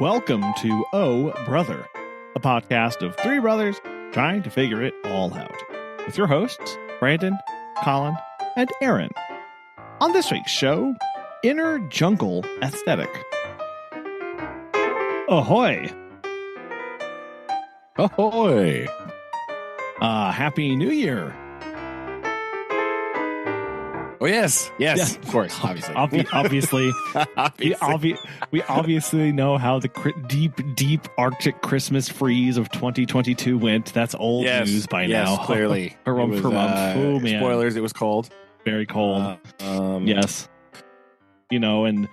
Welcome to Oh Brother, a podcast of three brothers trying to figure it all out. With your hosts, Brandon, Colin, and Aaron. On this week's show, Inner Jungle Aesthetic. Ahoy! Ahoy! Happy New Year! Oh yes, of course, obviously. We obviously know how the deep Arctic Christmas freeze of 2022 went. That's old news by now. Clearly. Oh, man. Spoilers, it was cold. Very cold. Yes. You know, and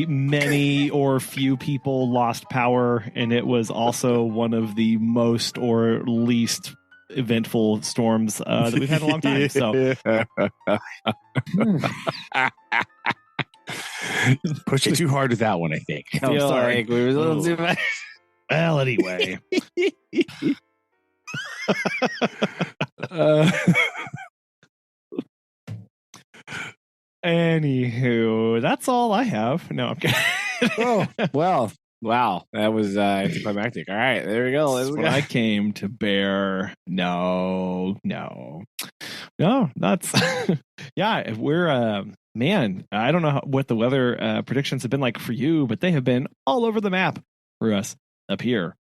many or few people lost power, and it was also one of the most or least eventful storms that we've had in a long time. So push it too hard with that one, I think. I'm sorry. Like we were a little too much. Well, anyway. Anywho, that's all I have. No, I'm kidding. Oh, well. Wow, that was anticlimactic. All right, there we go. That's what I came to bear. No, that's yeah. We're man. I don't know what the weather predictions have been like for you, but they have been all over the map for us up here.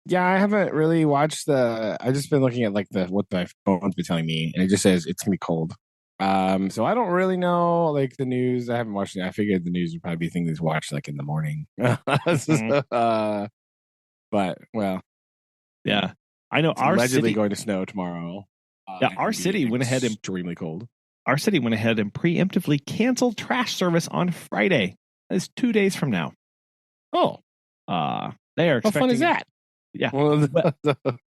Yeah, I haven't really watched I've just been looking at like what my phone's been telling me, and it just says it's gonna be cold. So I don't really know like the news. I haven't watched it. I figured the news would probably be a thing that's watched like in the morning. But well, yeah, I know. Our allegedly city going to snow tomorrow. Yeah, our city went ahead and extremely cold. Our city went ahead and preemptively canceled trash service on Friday. It's 2 days from now. Oh, they are expecting. How fun is that? Yeah.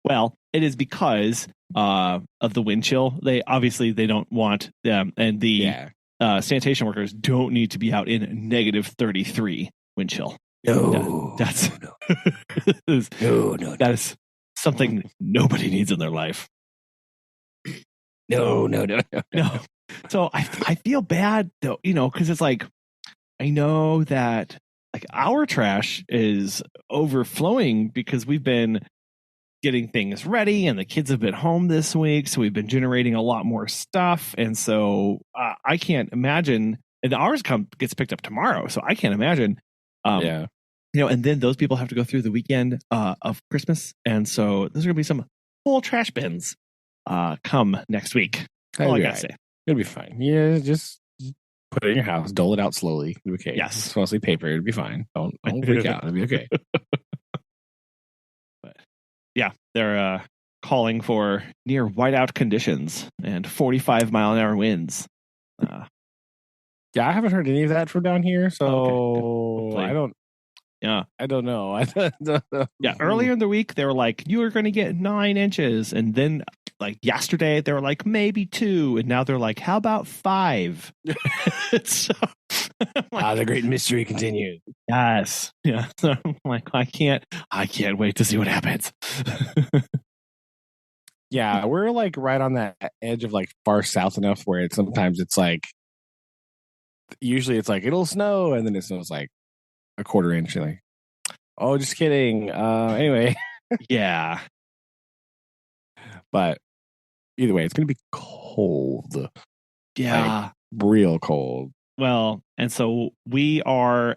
Well, it is because of the wind chill. They don't want them, and the sanitation workers don't need to be out in -33 wind chill. No, that's no. That is something nobody needs in their life. No. So I feel bad though, because it's like I know that. Like our trash is overflowing because we've been getting things ready and the kids have been home this week. So we've been generating a lot more stuff. And so I can't imagine, and ours gets picked up tomorrow. So I can't imagine, and then those people have to go through the weekend of Christmas. And so there's going to be some full trash bins come next week. All I got to say. It'll be fine. Yeah, just put it in your house, dole it out slowly. It'll be okay. Yes. It's mostly paper. It'll be fine. Don't freak out. It'll be okay. But yeah, they're calling for near whiteout conditions and 45-mile-an-hour winds. Yeah, I haven't heard any of that from down here, so I don't. Yeah, I don't know. Yeah, earlier in the week they were like, "You are going to get 9 inches," and then like yesterday they were like maybe 2, and now they're like, "How about 5?" So, the great mystery continues. Yes, yeah. So I'm like, I can't wait to see what happens. Yeah, we're like right on that edge of like far south enough where sometimes it's like, usually it's like it'll snow, and then it snows like a quarter inch. Like, oh, just kidding. Anyway, yeah. But either way, it's gonna be cold. Yeah, like, real cold. Well, and so we are.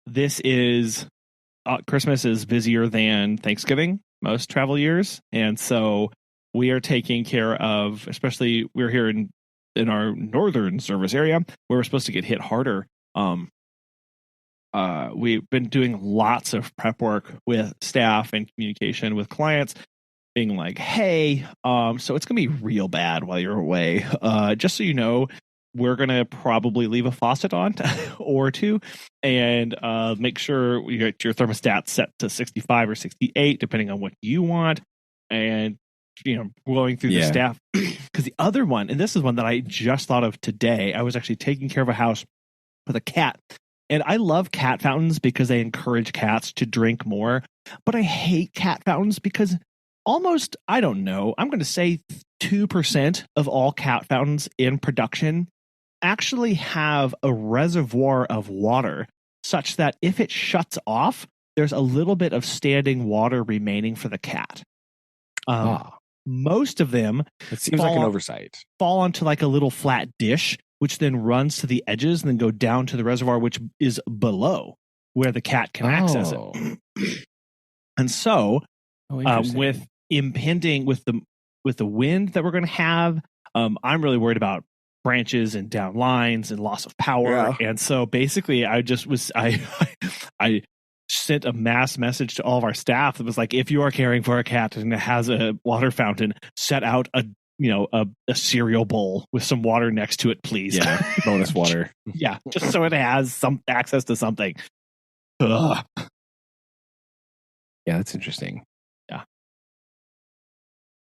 This is Christmas is busier than Thanksgiving most travel years, and so we are taking care of. Especially we're here in our northern service area where we're supposed to get hit harder. We've been doing lots of prep work with staff and communication with clients, being like, "Hey, so it's gonna be real bad while you're away. Just so you know, we're gonna probably leave a faucet on or two, and make sure you get your thermostat set to 65 or 68, depending on what you want." And going through the staff, because the other one, and this is one that I just thought of today. I was actually taking care of a house with a cat. And I love cat fountains because they encourage cats to drink more. But I hate cat fountains because almost, I don't know, I'm going to say 2% of all cat fountains in production actually have a reservoir of water such that if it shuts off, there's a little bit of standing water remaining for the cat. Most of them, it seems like an oversight, fall onto like a little flat dish, which then runs to the edges and then go down to the reservoir, which is below where the cat can access it. And so, with impending with the wind that we're going to have, I'm really worried about branches and down lines and loss of power. And so basically I sent a mass message to all of our staff that was like, if you are caring for a cat and it has a water fountain, set out a cereal bowl with some water next to it, please. Yeah, bonus water. Yeah, just so it has some access to something. Ugh. Yeah, that's interesting. Yeah.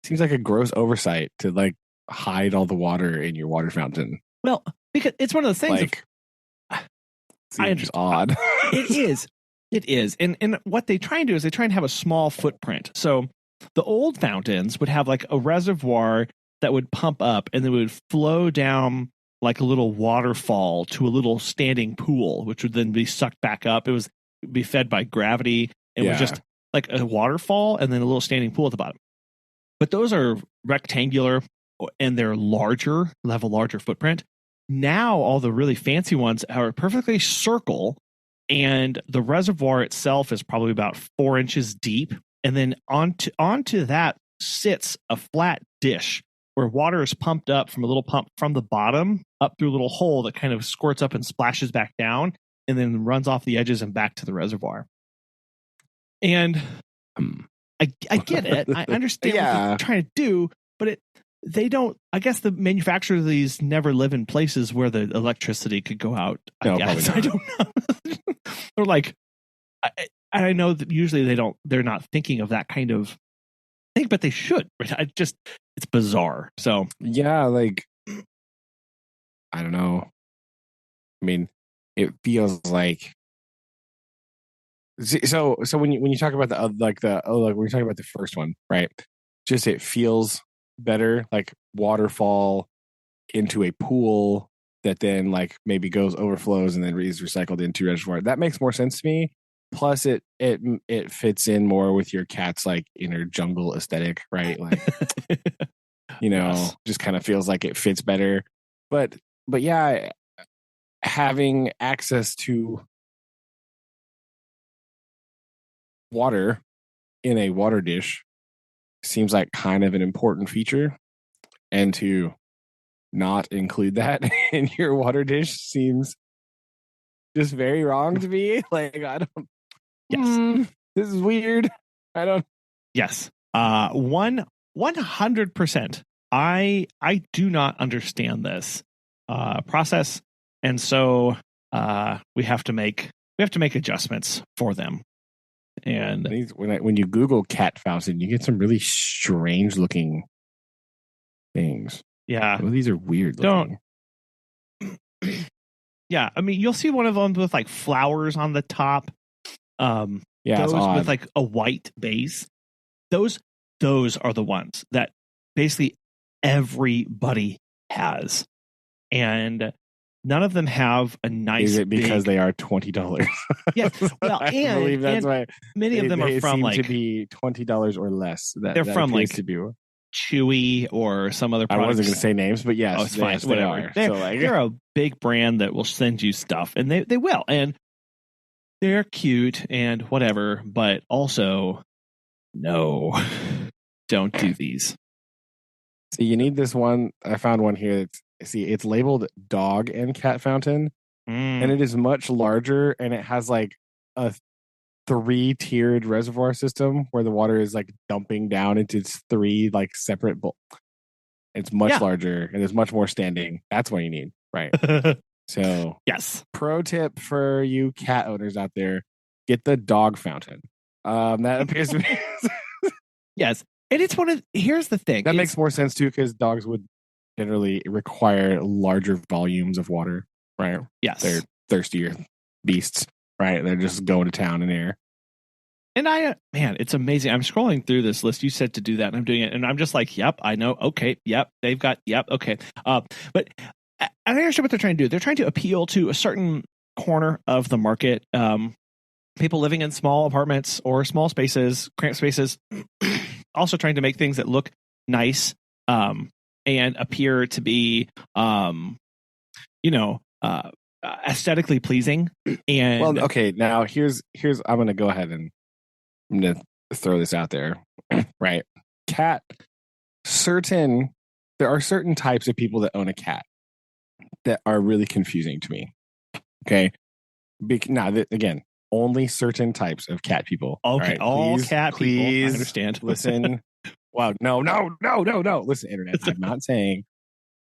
Seems like a gross oversight to like hide all the water in your water fountain. Well, because it's one of those things. Like, seems odd. It is. And what they try and do is they try and have a small footprint. So the old fountains would have like a reservoir that would pump up and then would flow down like a little waterfall to a little standing pool, which would then be sucked back up. It would be fed by gravity. It was just like a waterfall and then a little standing pool at the bottom. But those are rectangular and they're larger, have a larger footprint. Now all the really fancy ones are perfectly circle, and the reservoir itself is probably about 4 inches deep. And then onto that sits a flat dish where water is pumped up from a little pump from the bottom up through a little hole that kind of squirts up and splashes back down and then runs off the edges and back to the reservoir. And I get it. I understand what they're trying to do, but they don't. I guess the manufacturers of these never live in places where the electricity could go out. I guess. I don't know. They're like, I know that usually they're not thinking of that kind of thing, but they should. It's bizarre. So yeah, like I don't know. I mean, it feels like. So when you talk about when you're talking about the first one, right? Just it feels better, like waterfall into a pool that then like maybe overflows and then is recycled into reservoir. That makes more sense to me. Plus, it fits in more with your cat's like inner jungle aesthetic, right? Like, just kind of feels like it fits better. But yeah, having access to water in a water dish seems like kind of an important feature, and to not include that in your water dish seems just very wrong to me. Like, I don't. Yes, this is weird. I don't. Yes, 100%. I do not understand this process, and so we have to make adjustments for them. And when you Google cat fountain, you get some really strange looking things. Yeah, well, these are weird looking. Yeah, I mean, you'll see one of them with like flowers on the top. Those with like a white base. Those are the ones that basically everybody has, and none of them have a nice. Is it because they are $20? Yes, well, I believe that's why many of them are from seem to be $20 or less. They're from like to be Chewy or some other product. I wasn't going to say names, but yes, it's fine. Whatever. They're a big brand that will send you stuff, and they will, and they're cute and whatever. But also, no, don't do these. So you need this one. I found one here. It's labeled dog and cat fountain, and it is much larger, and it has like a 3-tiered reservoir system where the water is like dumping down into 3 like separate it's much larger and there's much more standing. That's what you need, right? So yes, pro tip for you cat owners out there, get the dog fountain. That appears to be yes, and it's here's the thing that makes more sense too, because dogs would generally require larger volumes of water, right? Yes, they're thirstier beasts. Right, they're just going to town in air. And it's amazing. I'm scrolling through this list. You said to do that, and I'm doing it, and I'm just like, yep, I know. Okay, yep, they've got, yep, okay. But I understand what they're trying to do. They're trying to appeal to a certain corner of the market. People living in small apartments or small spaces, cramped spaces, also trying to make things that look nice and appear to be, aesthetically pleasing. And well, okay, now here's I'm gonna go ahead and I'm gonna throw this out there, right? Cat. There are certain types of people that own a cat that are really confusing to me. Okay, again, only certain types of cat people. Okay, right? all Please, cat people. I understand. Listen. Wow, no. Listen, internet. I'm not saying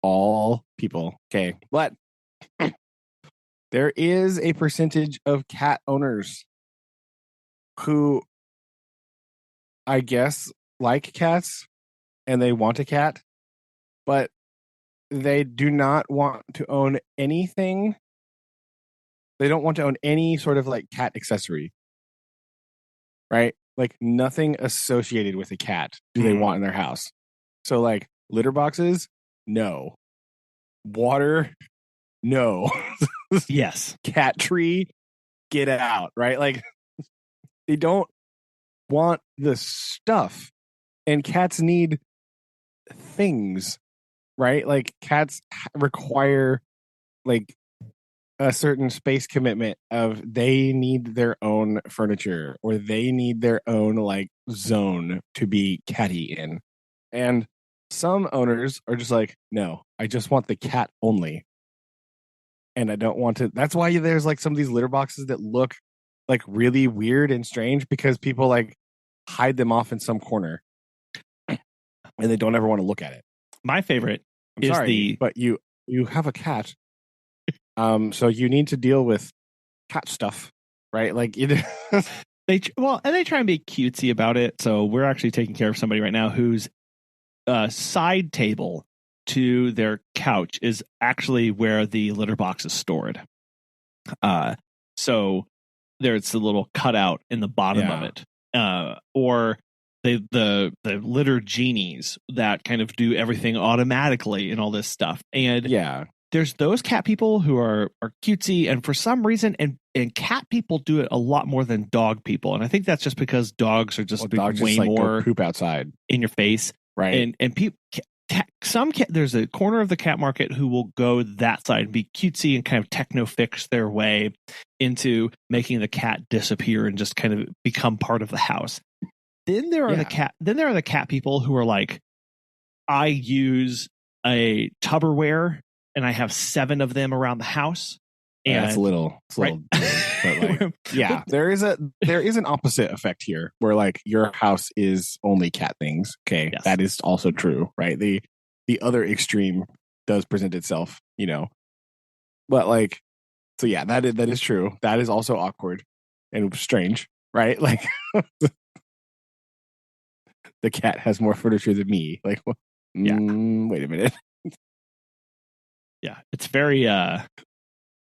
all people. Okay, but there is a percentage of cat owners who, I guess, like cats and they want a cat, but they do not want to own anything. They don't want to own any sort of like cat accessory, right? Like nothing associated with a cat do they want in their house. So like litter boxes, no. Water, no. Yes. Cat tree, get out, right? Like they don't want the stuff. And cats need things, right? Like cats require like a certain space commitment of they need their own furniture or they need their own like zone to be catty in. And some owners are just like, no, I just want the cat only. And I don't want to. That's why there's like some of these litter boxes that look like really weird and strange because people like hide them off in some corner and they don't ever want to look at it. My favorite but you have a cat. So you need to deal with cat stuff, right? Like they try and be cutesy about it. So we're actually taking care of somebody right now whose side table to their couch is actually where the litter box is stored. So there's a little cutout in the bottom of it. Or the litter genies that kind of do everything automatically and all this stuff. And there's those cat people who are cutesy, and for some reason, and cat people do it a lot more than dog people. And I think that's just because dogs are just way more poop outside in your face, right? And people, there's a corner of the cat market who will go that side and be cutesy and kind of techno fix their way into making the cat disappear and just kind of become part of the house. Then there are the cat people who are like, I use a Tupperware and I have 7 of them around the house. And it's a little, but like, there is an opposite effect here where like your house is only cat things. Okay, yes. That is also true, right? The other extreme does present itself, but like, so yeah, that is true. That is also awkward and strange, right? Like the cat has more furniture than me. Like, wait a minute. Yeah, it's very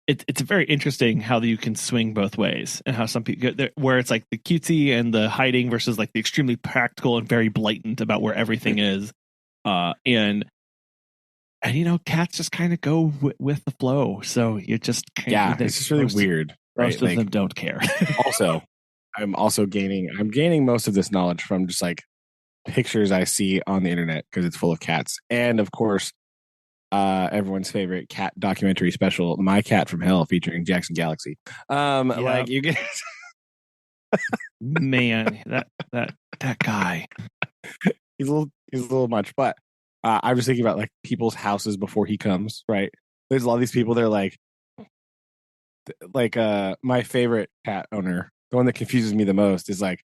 it's very interesting how you can swing both ways, and how some people where it's like the cutesy and the hiding versus like the extremely practical and very blatant about where everything is, and cats just kind of go with the flow. So you just it's just really weird. Most of them don't care. Also, I'm gaining most of this knowledge from just like pictures I see on the internet because it's full of cats, and of course. Everyone's favorite cat documentary special, My Cat from Hell, featuring Jackson Galaxy. Like you get man, that guy. he's a little much, but I was thinking about like people's houses before he comes, right? There's a lot of these people, they're like my favorite cat owner, the one that confuses me the most is like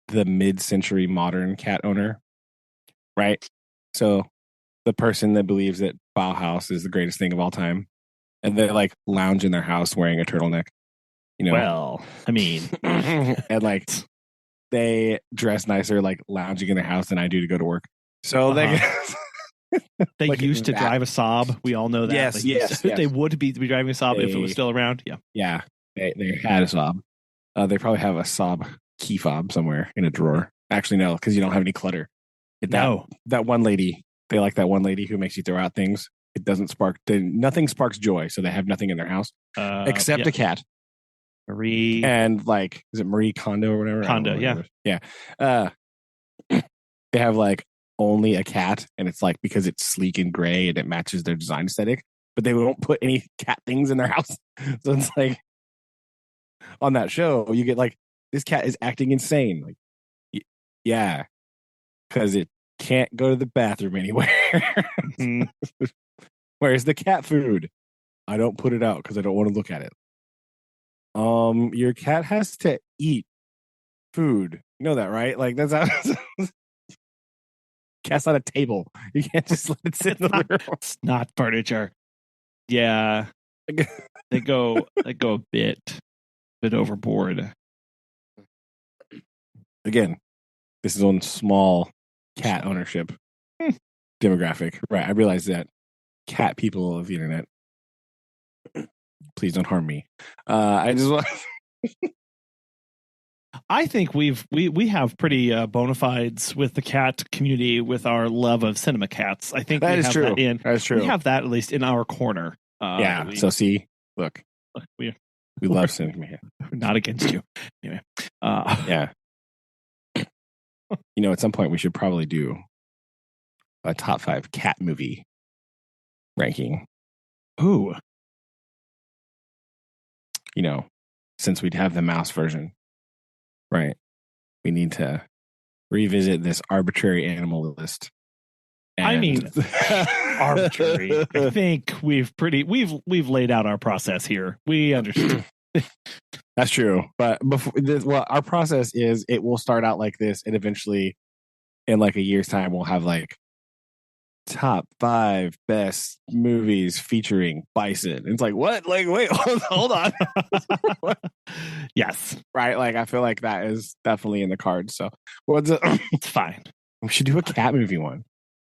the mid-century modern cat owner, right? So the person that believes that Bauhaus is the greatest thing of all time, and they like lounge in their house wearing a turtleneck. Well, I mean, and like they dress nicer, like lounging in their house than I do to go to work. So they like used to drive a Saab. We all know that. Yes. They would be driving a Saab if it was still around. Yeah. They had a Saab. They probably have a Saab key fob somewhere in a drawer. Actually, no, because you don't have any clutter. That one lady. They like that one lady who makes you throw out things. It doesn't spark. Nothing sparks joy, so they have nothing in their house except a cat. Marie And like, is it Marie Kondo or whatever? Kondo, yeah. They have like only a cat, and it's like because it's sleek and gray and it matches their design aesthetic. But they won't put any cat things in their house, so it's like on that show you get like this cat is acting insane. Like, yeah, because it can't go to the bathroom anywhere. Mm-hmm. Where's the cat food? I don't put it out because I don't want to look at it. Your cat has to eat food. You know that, right? Like that's how cat's on a table. You can't just let it sit in the room. It's not furniture. Yeah. they go a bit overboard. Again, this is on small cat ownership demographic. Right. I realize that cat people of the internet. Please don't harm me. I just want I think we have pretty bona fides with the cat community with our love of cinema cats. I think that we is have true. That in. That is true. We have that at least in our corner. Yeah. So see, look, we love cinema. Not against you. Anyway. Yeah. You know, at some point we should probably do a top 5 cat movie ranking. Ooh. You know, since we'd have the mouse version, right? We need to revisit this arbitrary animal list. I mean, arbitrary. I think we've laid out our process here. We understand. That's true. But our process is it will start out like this, and eventually, in like a year's time, we'll have like top 5 best movies featuring bison. It's like, what? Like, wait, hold on. Yes. Right. Like, I feel like that is definitely in the cards. So, it's fine. We should do a cat movie one.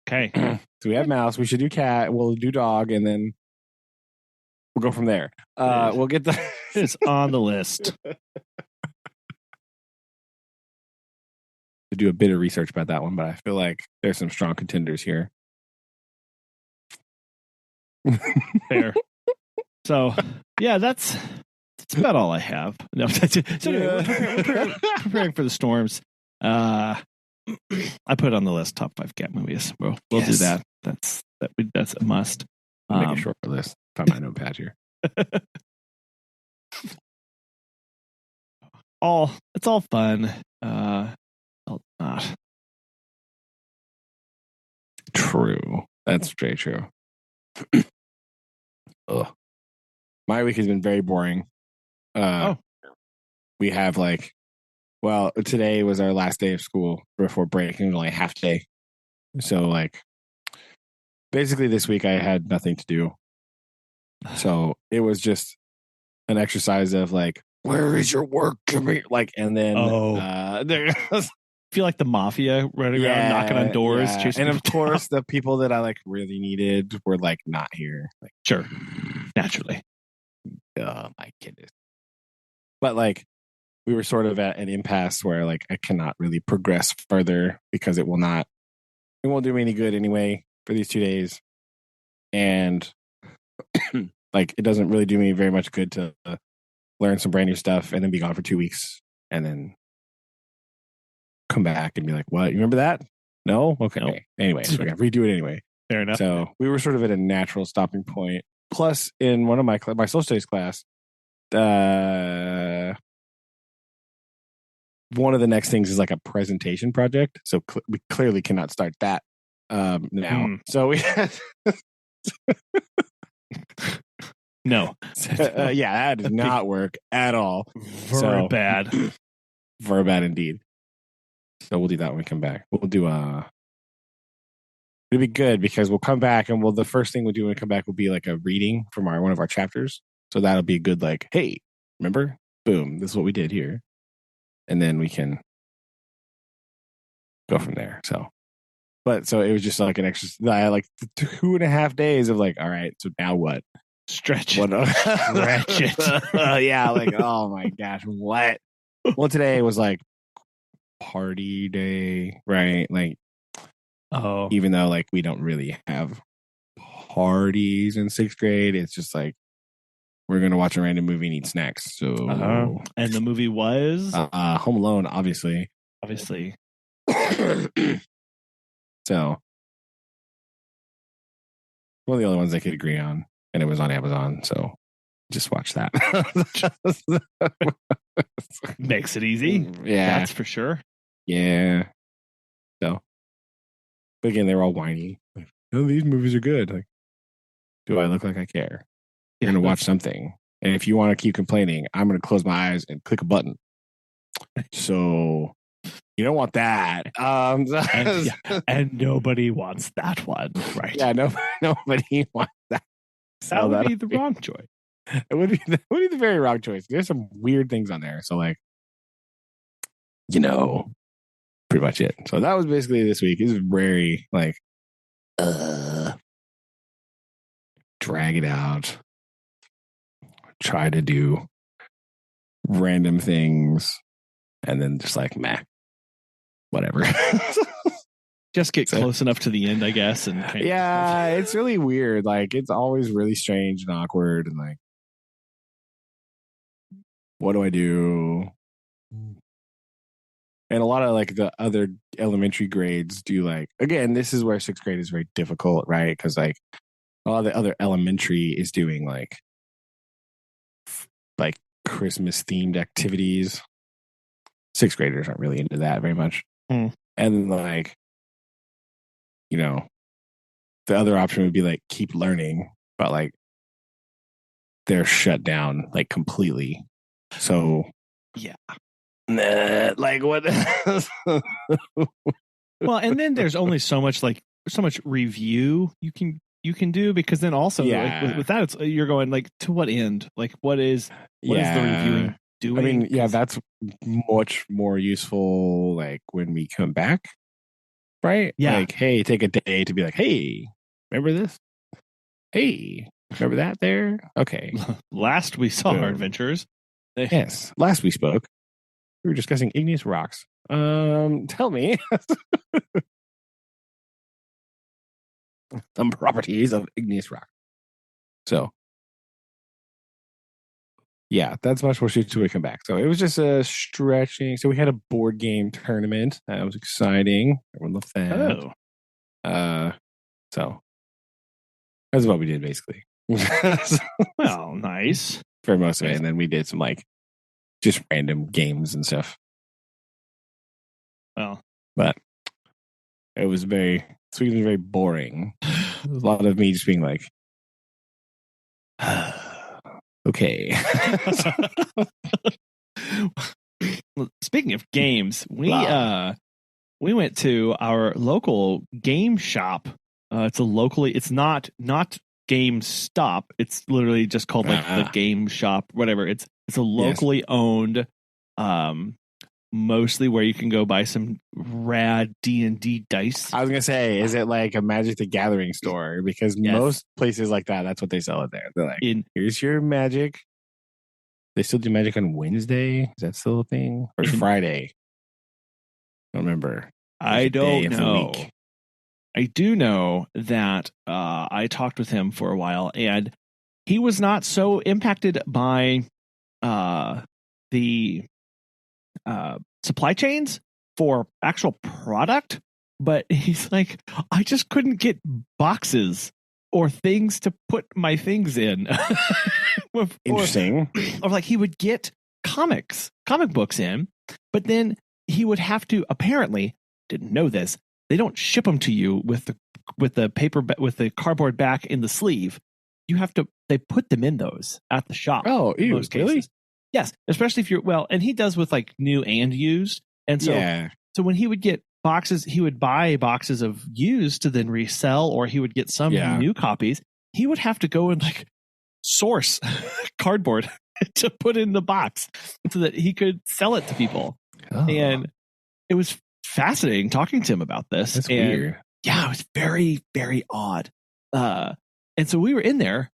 Okay. So we have mouse. We should do cat. We'll do dog, and then we'll go from there. We'll get the. It's on the list. To do a bit of research about that one, but I feel like there's some strong contenders here. Fair. So, yeah, that's about all I have. No, so anyway, we're preparing for the storms. I put on the list top 5 cat movies. We'll do that. That's a must. Make a short list. Find my notepad here. It's all fun. Not true. That's very true. Ugh. My week has been very boring. We have today was our last day of school before break, and only half day. So basically this week I had nothing to do. So it was just an exercise of where is your work? And then there feel like the mafia running around knocking on doors. Yeah. And of course, the people that I really needed were not here. Sure, naturally. Oh my goodness. But we were sort of at an impasse where I cannot really progress further because it won't do me any good anyway for these 2 days. And it doesn't really do me very much good to learn some brand new stuff and then be gone for 2 weeks and then come back and be like, what? You remember that? No? Okay. Nope. Anyway, so we got to redo it anyway. Fair enough. So we were sort of at a natural stopping point. Plus, in one of my social studies class, one of the next things is a presentation project. So we clearly cannot start that now. So we had no. That does not work at all. Very bad. Very bad indeed. So we'll do that when we come back. We'll do it'll be good because we'll come back and the first thing we'll do when we come back will be a reading from one of our chapters. So that'll be good. Hey, remember? Boom. This is what we did here. And then we can go from there. So it was just an extra, I had 2.5 days of all right, so now what? Stretch it. Yeah. Oh my gosh, what? Well, today was party day, right? Even though we don't really have parties in 6th grade. It's just like we're gonna watch a random movie and eat snacks. So, and the movie was Home Alone, obviously. So, one of the only ones I could agree on, and it was on Amazon. So, just watch that. Makes it easy. Yeah, that's for sure. Yeah. So, but again, they're all whiny. Like, oh, these movies are good. Like, do I look like I care? You're gonna watch something, and if you want to keep complaining, I'm gonna close my eyes and click a button. So, you don't want that. And nobody wants that one, right? Yeah, nobody wants that. That would be the wrong choice. It would be the very wrong choice. There's some weird things on there. So, like, pretty much it. So that was basically this week. It was very like, drag it out, try to do random things, and then just like, meh, whatever. Just get close enough to the end, I guess. And it's really weird. Like, it's always really strange and awkward, and like, what do I do? And a lot of like the other elementary grades do like, again, this is where 6th grade is very difficult, right? Because like a lot of the other elementary is doing like Christmas themed activities. 6th graders aren't really into that very much. And like, the other option would be like keep learning, but like they're shut down like completely. So yeah. Like what? Well, and then there's only so much review you can do, because then also like, with that you're going like, to what end? Like what is the reviewing doing? I mean, that's much more useful like when we come back, right? Yeah. Like, hey, take a day to be like, hey, remember this? Hey, remember that there? Okay. Last we saw our adventures. Yes. Last we spoke, we were discussing igneous rocks. Tell me some properties of igneous rock. So, yeah, that's much more suited to come back. So it was just a stretching. So we had a board game tournament. That was exciting. Everyone loved that. Oh. So that's what we did basically. Well, nice for most of it, and then we did some like just random games and stuff. Well, but it was very boring. A lot of me just being like, okay. Speaking of games, we went to our local game shop. It's not GameStop. It's literally just called like the Game Shop, whatever. It's a locally owned, mostly where you can go buy some rad D&D dice. I was gonna say, is it like a Magic the Gathering store? Because most places like that's what they sell it there. They're like, here's your Magic. They still do Magic on Wednesday. Is that still a thing? Or Friday? I don't remember. I don't know. I do know that I talked with him for a while, and he was not so impacted by the supply chains for actual product, but he's like, I just couldn't get boxes or things to put my things in. Interesting. Or like he would get comic books in, but then he would have to, apparently, didn't know this, they don't ship them to you with the paper, with the cardboard back in the sleeve. They put them in those at the shop. Oh, in most cases. Really? Yes, especially if and he does with like new and used. And so, so when he would get boxes, he would buy boxes of used to then resell, or he would get some new copies. He would have to go and like source cardboard to put in the box so that he could sell it to people. Oh. And it was fascinating talking to him about this. That's weird. Yeah, it was very, very odd. And so we were in there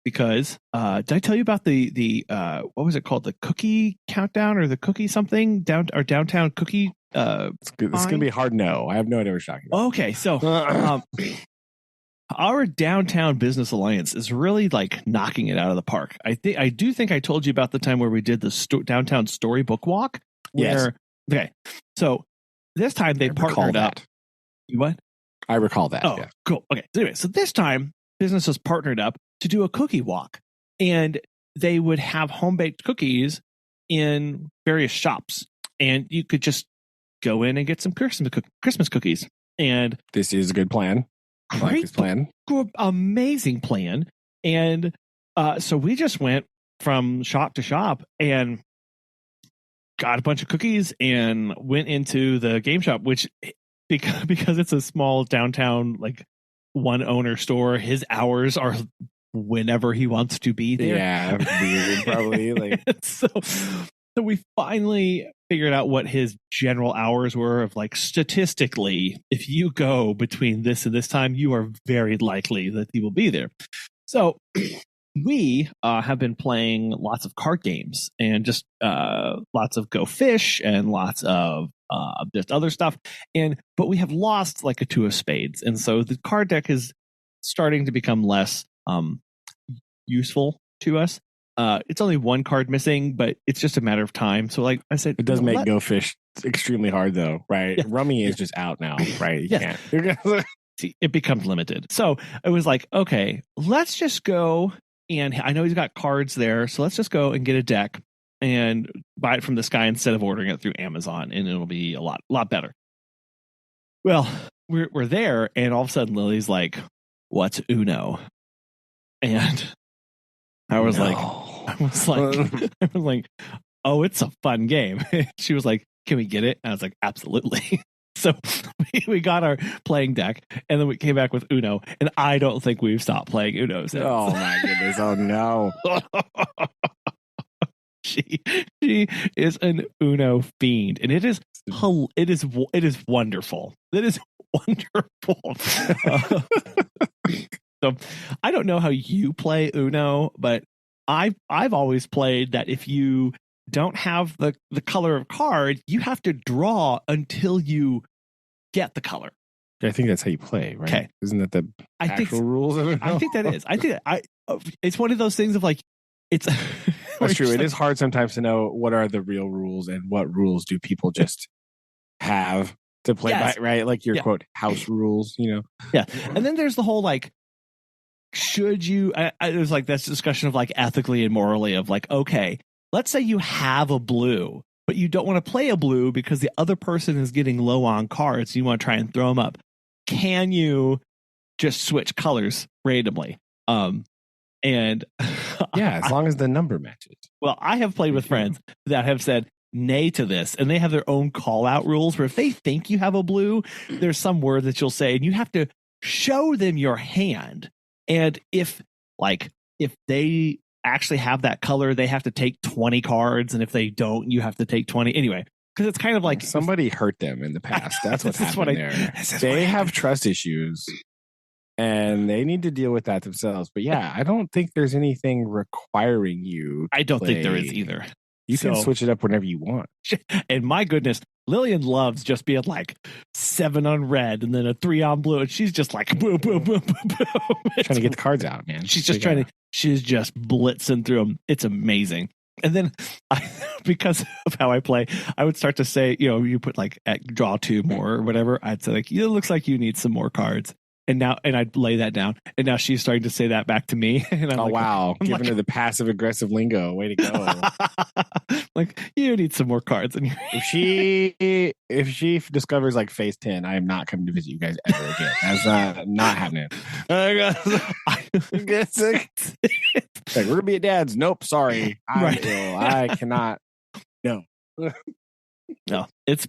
because did I tell you about the what was it called, the cookie countdown or the cookie something downtown cookie? It's gonna be hard. No, I have no idea what you're talking about. Okay, so our downtown business alliance is really like knocking it out of the park. I do think I told you about the time where we did the downtown storybook walk. Yes. Okay. So this time they partnered up. What? I recall that. Oh, yeah. Cool. Okay. So anyway, so this time businesses partnered up to do a cookie walk, and they would have home baked cookies in various shops, and you could just go in and get some Christmas cookies. And this is a good plan. I like this plan. Amazing plan. And so we just went from shop to shop and got a bunch of cookies and went into the game shop, which because it's a small downtown, like one owner store, his hours are whenever he wants to be there. Yeah, weird, probably. Like so we finally figured out what his general hours were of, like, statistically, if you go between this and this time, you are very likely that he will be there. So we have been playing lots of card games and just lots of Go Fish and lots of just other stuff. But we have lost like a two of spades. And so the card deck is starting to become less useful to us. It's only one card missing, but it's just a matter of time. So, like I said, it does make Go Fish extremely hard, though, right? Yeah. Rummy is just out now, right? You can't. See, it becomes limited. So it was like, okay, let's just go. And I know he's got cards there, so let's just go and get a deck and buy it from this guy instead of ordering it through Amazon, and it'll be a lot better. Well, we're there, and all of a sudden Lily's like, "What's Uno?" And I was like, "Oh, it's a fun game." She was like, "Can we get it?" And I was like, "Absolutely." So we got our playing deck, and then we came back with Uno, and I don't think we've stopped playing Uno since. Oh my goodness! Oh no! She is an Uno fiend, and it is wonderful. It is wonderful. So I don't know how you play Uno, but I've always played that if you don't have the color of card, you have to draw until you get the color. I think that's how you play, right? Okay. Isn't that the actual rules of it? I think that is. I think it's one of those things of like, it's that's true. It is hard sometimes to know what are the real rules and what rules do people just have to play by, right? Like your quote house rules, you know? Yeah. And then there's the whole like, should you, there's like this discussion of like ethically and morally of like, okay, let's say you have a blue, but you don't want to play a blue because the other person is getting low on cards. You want to try and throw them up. Can you just switch colors randomly? And yeah, as long as the number matches. Well, I have played with friends that have said nay to this, and they have their own call out rules where if they think you have a blue, there's some word that you'll say, and you have to show them your hand. And if they actually have that color, they have to take 20 cards, and if they don't, you have to take 20 anyway. Because it's kind of like somebody hurt them in the past. That's what's happening there. They have trust issues, and they need to deal with that themselves. But yeah, I don't think there's anything requiring you. I don't think there is either. You can switch it up whenever you want. And my goodness, Lillian loves just being like 7 on red and then a 3 on blue, and she's just like boom, boom, boom, boom, boom. Trying to get the cards out, man. She's just she's just blitzing through them. It's amazing. And then because of how I play, I would start to say, you put like draw 2 more or whatever. I'd say like, it looks like you need some more cards. And I'd lay that down. And now she's starting to say that back to me. And I'm wow. Giving her the passive aggressive lingo. Way to go. Like, you need some more cards. And if she discovers like phase 10, I am not coming to visit you guys ever again. That's not happening. It's like, we're gonna be at dad's. Nope, sorry. I'm ill. I cannot. No. No. It's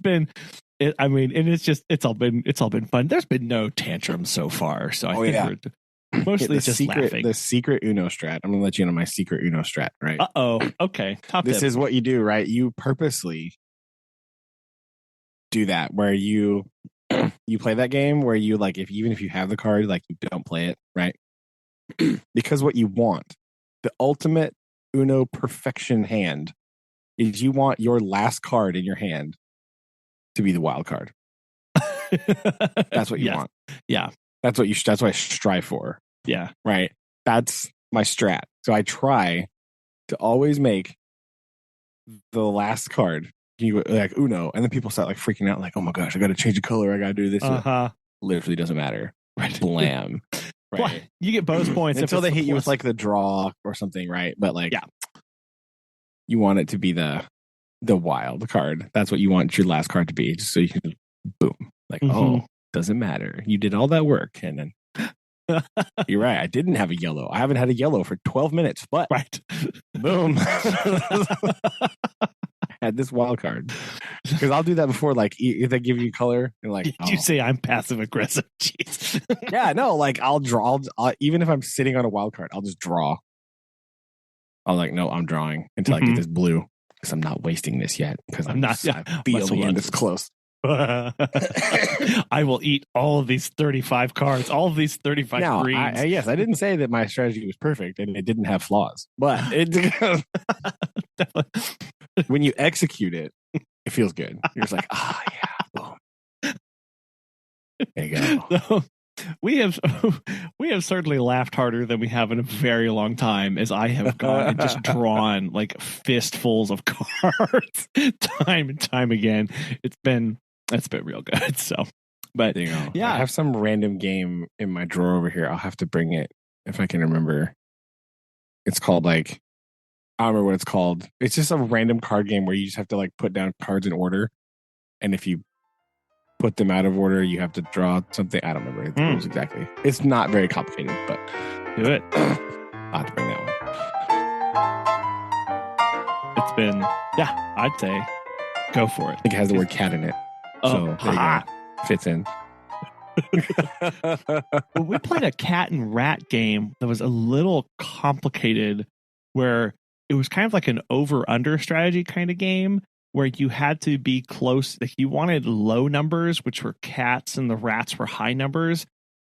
all been fun. There's been no tantrums so far. So I think we're mostly just laughing. The secret Uno strat. I'm gonna let you know my secret Uno strat, right? Okay. This is what you do, right? You purposely do that where you play that game where you like even if you have the card, like you don't play it, right? Because what you want, the ultimate Uno perfection hand, is you want your last card in your hand to be the wild card. That's what you want. Yeah. That's what I strive for. Yeah. Right. That's my strat. So I try to always make the last card like Uno, and then people start like freaking out, like, "Oh my gosh, I got to change the color. I got to do this." Literally doesn't matter. Right. Blam. Right. You get bonus points until they hit you with like the draw or something, right? But like, you want it to be the wild card. That's what you want your last card to be, just so you can boom. Like, oh, doesn't matter. You did all that work, and then you're right. I didn't have a yellow. I haven't had a yellow for 12 minutes, but boom. Had this wild card. Because I'll do that before, like, if they give you color, and like, you say I'm passive aggressive. Jeez. Yeah, no, like I'll draw. Even if I'm sitting on a wild card, I'll just draw. I'm like, no, I'm drawing until I get this blue, because I'm not wasting this yet, because I'm not. I feel the end is close. I will eat all of these 35 cards, all of these 35 greens. Yes, I didn't say that my strategy was perfect and it didn't have flaws, but when you execute it, it feels good. You're just like, yeah, boom. There you go. So, we have certainly laughed harder than we have in a very long time, as I have gone and just drawn like fistfuls of cards time and time again. It's been real good. So, but I have some random game in my drawer over here. I'll have to bring it if I can remember. It's called like, I don't remember what it's called. It's just a random card game where you just have to like put down cards in order, and if you put them out of order, you have to draw something. I don't remember the rules exactly. It's not very complicated, but do it. I'll have to bring that one. It's been, I'd say go for it. I think it has the word cat in it. So there you go. Fits in. Well, we played a cat and rat game that was a little complicated, where it was kind of like an over-under strategy kind of game, where you had to be close. Like, you wanted low numbers, which were cats, and the rats were high numbers,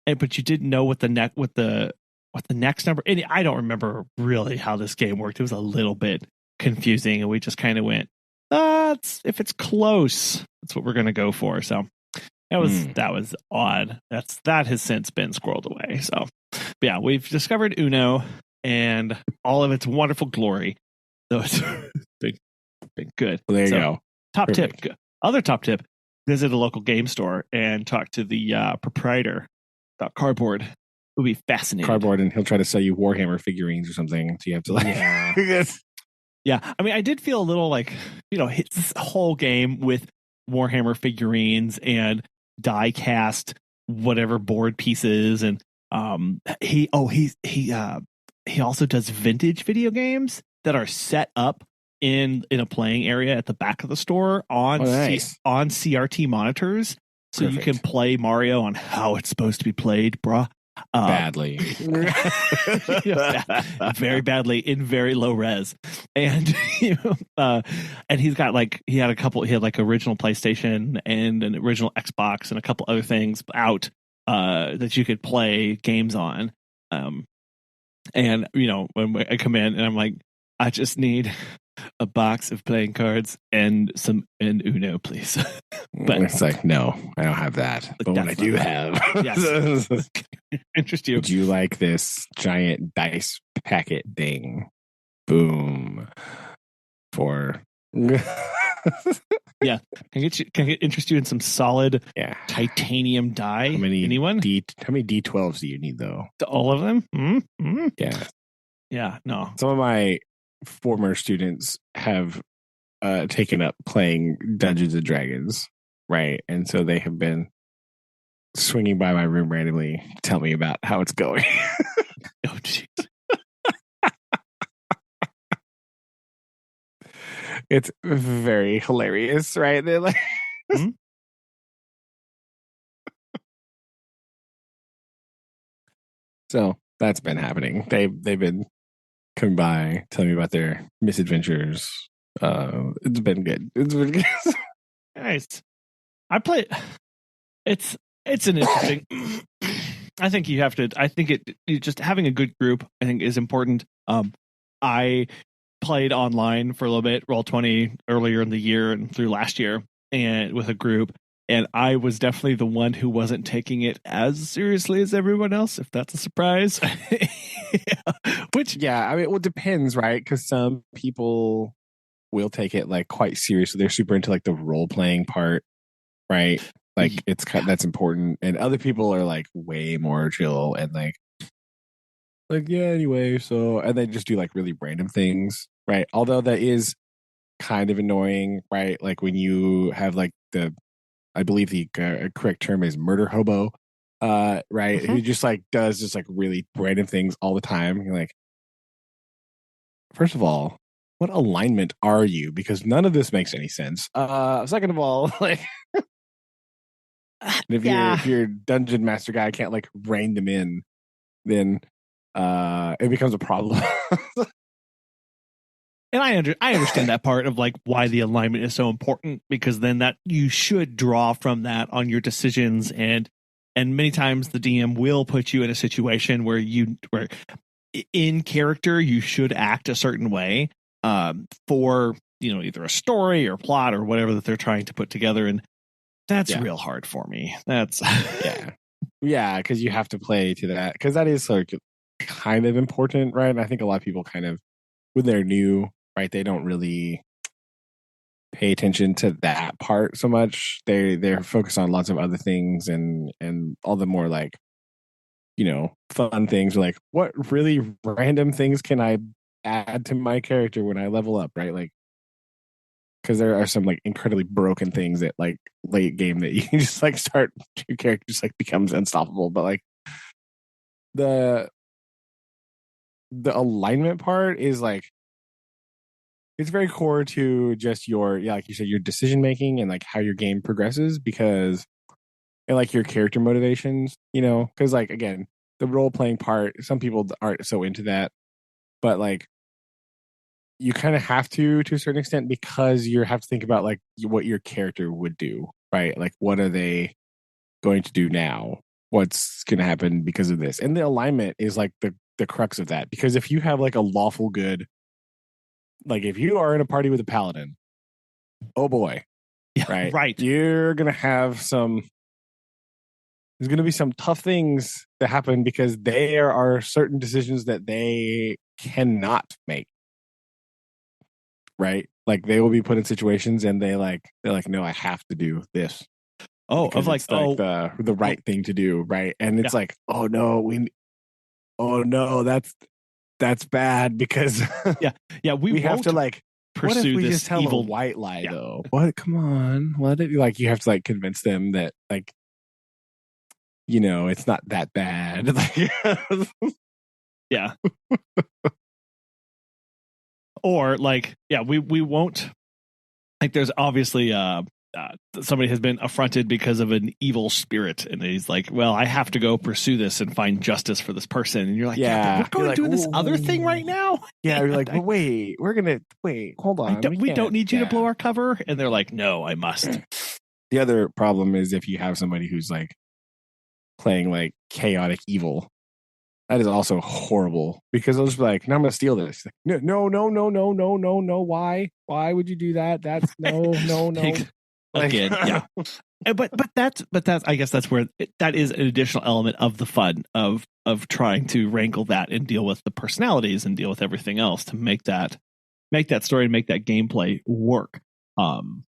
but you didn't know what the next number. And I don't remember really how this game worked. It was a little bit confusing, and we just kind of went, if it's close, that's what we're going to go for. So that was odd. That has since been squirreled away. So, but yeah, we've discovered Uno and all of its wonderful glory. So it's been good. Well, there you go. Top tip. Other top tip: visit a local game store and talk to the proprietor about cardboard. It would be fascinating. Cardboard, and he'll try to sell you Warhammer figurines or something. So you have to like. Yeah, I mean, I did feel a little like, hit this whole game with Warhammer figurines and die cast whatever board pieces, and he also does vintage video games that are set up in a playing area at the back of the store on on CRT monitors, so you can play Mario on how it's supposed to be played, bruh. Badly. Very badly in very low res, and and he had like original PlayStation and an original Xbox and a couple other things out that you could play games on, and when I come in and I'm like, I just need a box of playing cards and Uno, please. But it's like, no, I don't have that. But what I do have, yes. Interest you? Would you like this giant dice packet thing? Boom. For yeah, can I interest you in some solid titanium die? How many Anyone? How many D12s do you need though? All of them? Mm-hmm. Yeah. No. Some of my former students have taken up playing Dungeons and Dragons, right? And so they have been swinging by my room randomly to tell me about how it's going. Oh, jeez. It's very hilarious, right? They're like, so that's been happening. They've been coming by, telling me about their misadventures. It's been good. It's been good. Nice. I play. It's an interesting. I think you have to. I think just having a good group, I think, is important. I played online for a little bit, Roll20 earlier in the year and through last year, and with a group, And I was definitely the one who wasn't taking it as seriously as everyone else, if that's a surprise. Yeah. Which, yeah, I mean, well, it depends, right? Because some people will take it like quite seriously. They're super into like the role playing part, right? Like that's important, and other people are like way more chill and like yeah. Anyway, so and they just do like really random things, right? Although that is kind of annoying, right? Like when you have like I believe the correct term is murder hobo, right? Who just like does just like really random things all the time. You're like, first of all, what alignment are you? Because none of this makes any sense. Second of all, like yeah. if you're dungeon master guy can't like rein them in, then it becomes a problem. And I understand that part of like why the alignment is so important, because then that you should draw from that on your decisions, and many times the DM will put you in a situation where in character you should act a certain way for either a story or plot or whatever that they're trying to put together, and that's real hard for me. That's yeah, because you have to play to that, because that is like kind of important, right? And I think a lot of people kind of, when they're new, right, they don't really pay attention to that part so much. They're focused on lots of other things, and all the more like fun things, like what really random things can I add to my character when I level up, right? Like, because there are some like incredibly broken things that like late game that you can just like start, your character just like becomes unstoppable. But like the alignment part is like, it's very core to just your, yeah, like you said, your decision making and like how your game progresses, because and like your character motivations, because like again, the role playing part, some people aren't so into that, but like you kind of have to a certain extent, because you have to think about like what your character would do, right? Like what are they going to do now? What's going to happen because of this? And the alignment is like the crux of that, because if you have like a lawful good, like if you are in a party with a paladin, oh boy, yeah, right? right. You're going to have there's going to be some tough things that happen, because there are certain decisions that they cannot make, right? Like they will be put in situations and they're like, no, I have to do this Of because like, it's like the right thing to do, right? And it's like, oh no, that's bad, because we have to like, what if pursue we this just tell evil a white lie though? What? Come on, what? Like you have to like convince them that like it's not that bad. yeah. Or like, we won't, like there's obviously somebody has been affronted because of an evil spirit, and he's like, well, I have to go pursue this and find justice for this person, and you're like, but we're going like, to do this other thing right now. You're like, but wait, hold on, we don't need you to blow our cover. And they're like, no, I must. The other problem is if you have somebody who's like playing like chaotic evil, that is also horrible, because they'll just be like, no, I'm gonna steal this. Like, no. Why would you do that? That's no. Like, again, yeah. But that's I guess that's where that is an additional element of the fun of trying to wrangle that and deal with the personalities and deal with everything else to make that story and make that gameplay work. So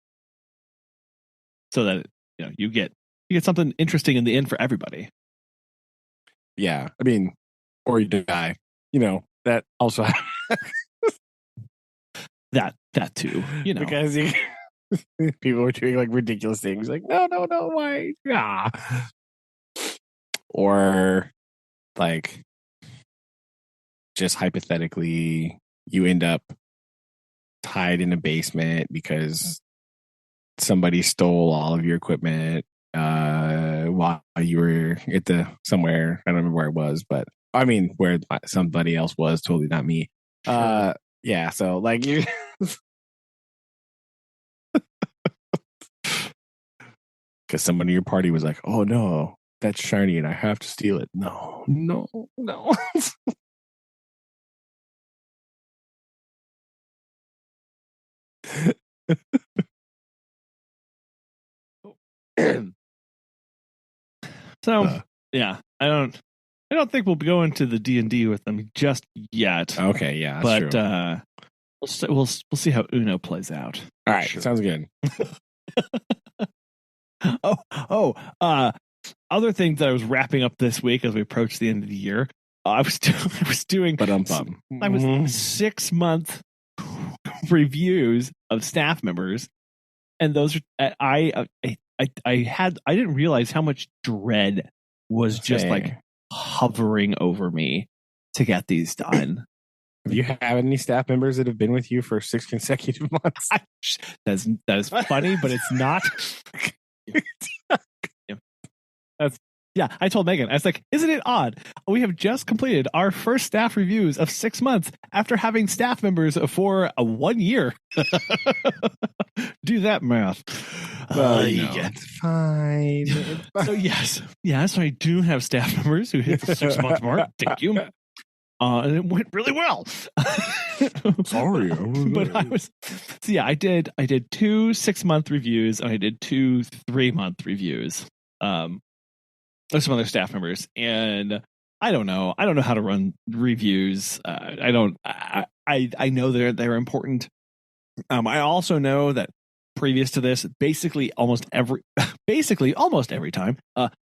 that you get something interesting in the end for everybody. Yeah, I mean, or you die. That also that too. Because people were doing like ridiculous things, like no, why? Yeah. Or like, just hypothetically, you end up tied in a basement because somebody stole all of your equipment while you were at somewhere. I don't remember where it was, but I mean where somebody else was, totally not me. Sure. Yeah, so like you because somebody in your party was like, oh no, that's shiny and I have to steal it. No. So yeah, I don't think we'll go into the D&D with them just yet. Okay, yeah, that's but true. we'll see how Uno plays out. All right, sounds good. Other things that I was wrapping up this week as we approach the end of the year. I was doing 6-month reviews of staff members, and those are I didn't realize how much dread was just like hovering over me to get these done. Do you have any staff members that have been with you for 6 consecutive months? That's funny, but it's not. Yeah, I told Megan, I was like, isn't it odd? We have just completed our first staff reviews of 6 months after having staff members for 1 year. Do that math. It's fine. So yes, I do have staff members who hit the 6 month mark. Thank you. And it went really well. Sorry, but I did 2 6-month reviews and I did 2 3-month reviews. Of some other staff members, and I don't know how to run reviews. I know they're important. I also know that previous to this, basically almost every time,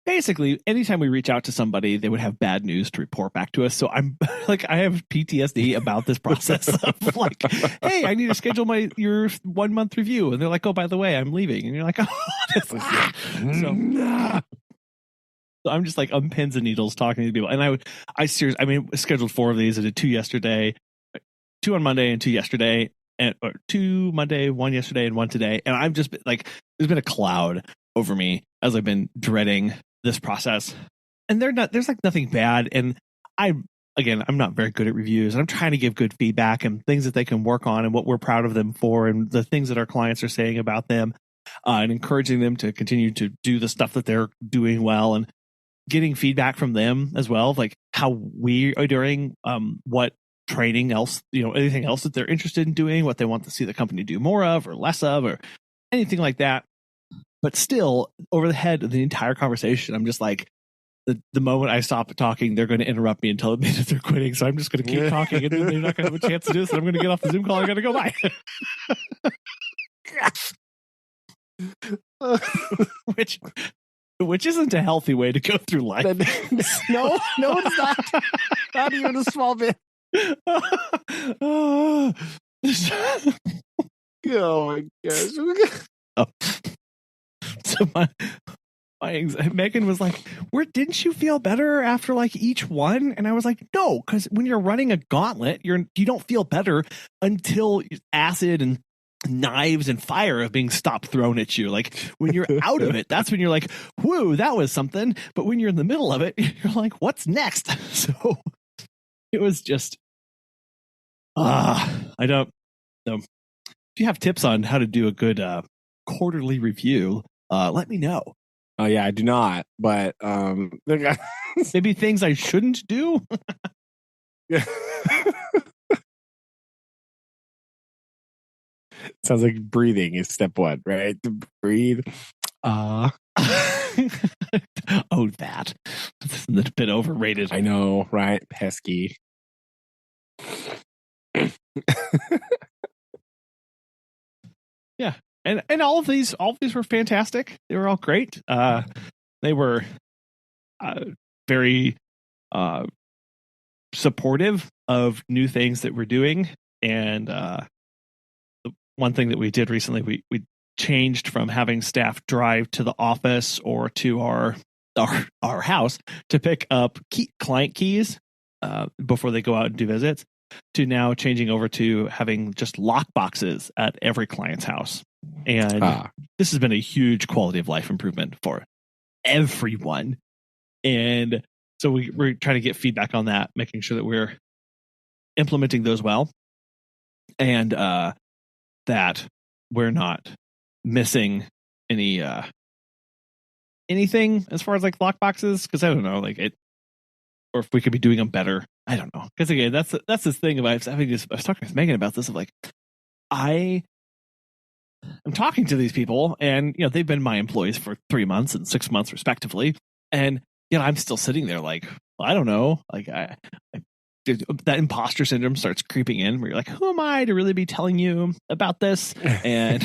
anytime we reach out to somebody, they would have bad news to report back to us. So I'm like, I have PTSD about this process of like, hey, I need to schedule your 1 month review, and they're like, oh, by the way, I'm leaving, and you're like, oh, So I'm just like on pins and needles talking to people. And I scheduled 4 of these. I did 2 yesterday, 2 on Monday and 2 yesterday, and 2 Monday, 1 yesterday, and 1 today. And I've just been like, there's been a cloud over me as I've been dreading this process. And there's like nothing bad. And I'm not very good at reviews, and I'm trying to give good feedback and things that they can work on and what we're proud of them for and the things that our clients are saying about them, and encouraging them to continue to do the stuff that they're doing well, and getting feedback from them as well, like how we are doing, what training else, anything else that they're interested in doing, what they want to see the company do more of or less of, or anything like that. But still, over the head of the entire conversation, I'm just like, the moment I stop talking, they're going to interrupt me and tell me that they're quitting. So I'm just going to keep talking, and then they're not going to have a chance to do this. And I'm going to get off the Zoom call. I got to go. Bye. Which isn't a healthy way to go through life. No, it's not. Not even a small bit. Oh my gosh. So my Megan was like, didn't you feel better after like each one? And I was like, no, because when you're running a gauntlet, you don't feel better until acid and knives and fire are being thrown at you. Like when you're out of it, that's when you're like, whoa, that was something. But when you're in the middle of it, you're like, what's next? So it was just I don't know. If you have tips on how to do a good quarterly review, let me know. Oh yeah, I do not, but maybe things I shouldn't do. Sounds like breathing is step 1, right? To breathe. Oh, that. It's a bit overrated. I know, right? Pesky. Yeah. And all of these were fantastic. They were all great. They were very supportive of new things that we're doing. And the one thing that we did recently, we changed from having staff drive to the office or to our house to pick up client keys before they go out and do visits, to now changing over to having just lock boxes at every client's house. And this has been a huge quality of life improvement for everyone. And so we're trying to get feedback on that, making sure that we're implementing those well, and that we're not missing anything as far as like lock boxes, because I don't know, like it, or if we could be doing them better. I don't know, because again, that's this thing about I was talking with Megan about this, of like, I I'm talking to these people, and they've been my employees for 3 months and 6 months respectively, and I'm still sitting there like, well, I don't know, like that imposter syndrome starts creeping in where you're like, who am I to really be telling you about this? And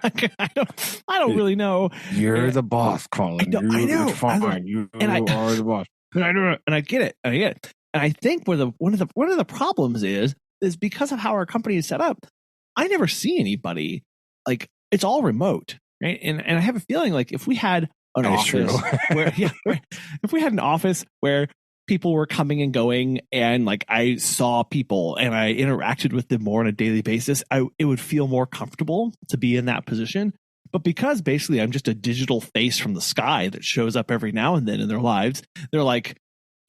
I don't really know. You're the boss, Colin. I know. It's fine. You are the boss. And I get it. And I think one of the problems is because of how our company is set up. I never see anybody, like, it's all remote, right? And I have a feeling like if we had an office if we had an office where people were coming and going, and like I saw people and I interacted with them more on a daily basis, it would feel more comfortable to be in that position. But because basically I'm just a digital face from the sky that shows up every now and then in their lives, they're like,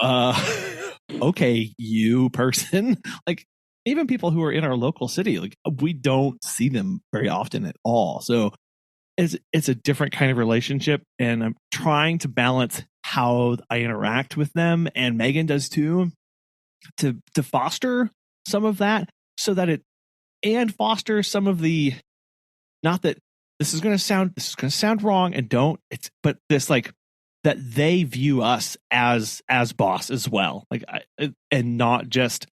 okay, you person. Like, even people who are in our local city, like, we don't see them very often at all. So it's a different kind of relationship, and I'm trying to balance how I interact with them, and Megan does too, to foster some of that, so that foster some of the, not that this is going to sound wrong, and but this, like, that they view us as boss as well, like, and not just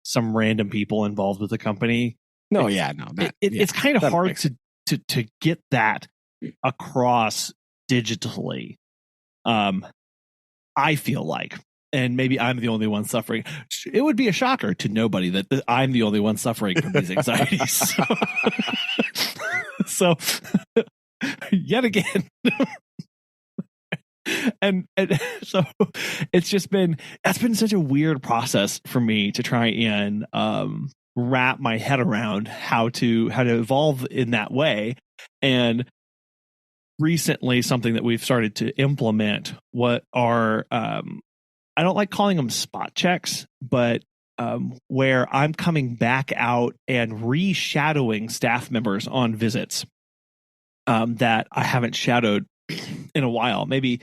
some random people involved with the company. No, it's kind of hard to get that across digitally. I feel like, and maybe I'm the only one suffering. It would be a shocker to nobody that I'm the only one suffering from these anxieties. So yet again. And so that's been such a weird process for me to try and wrap my head around how to evolve in that way. And recently, something that we've started to implement, what are I don't like calling them spot checks, but where I'm coming back out and re-shadowing staff members on visits that I haven't shadowed in a while, maybe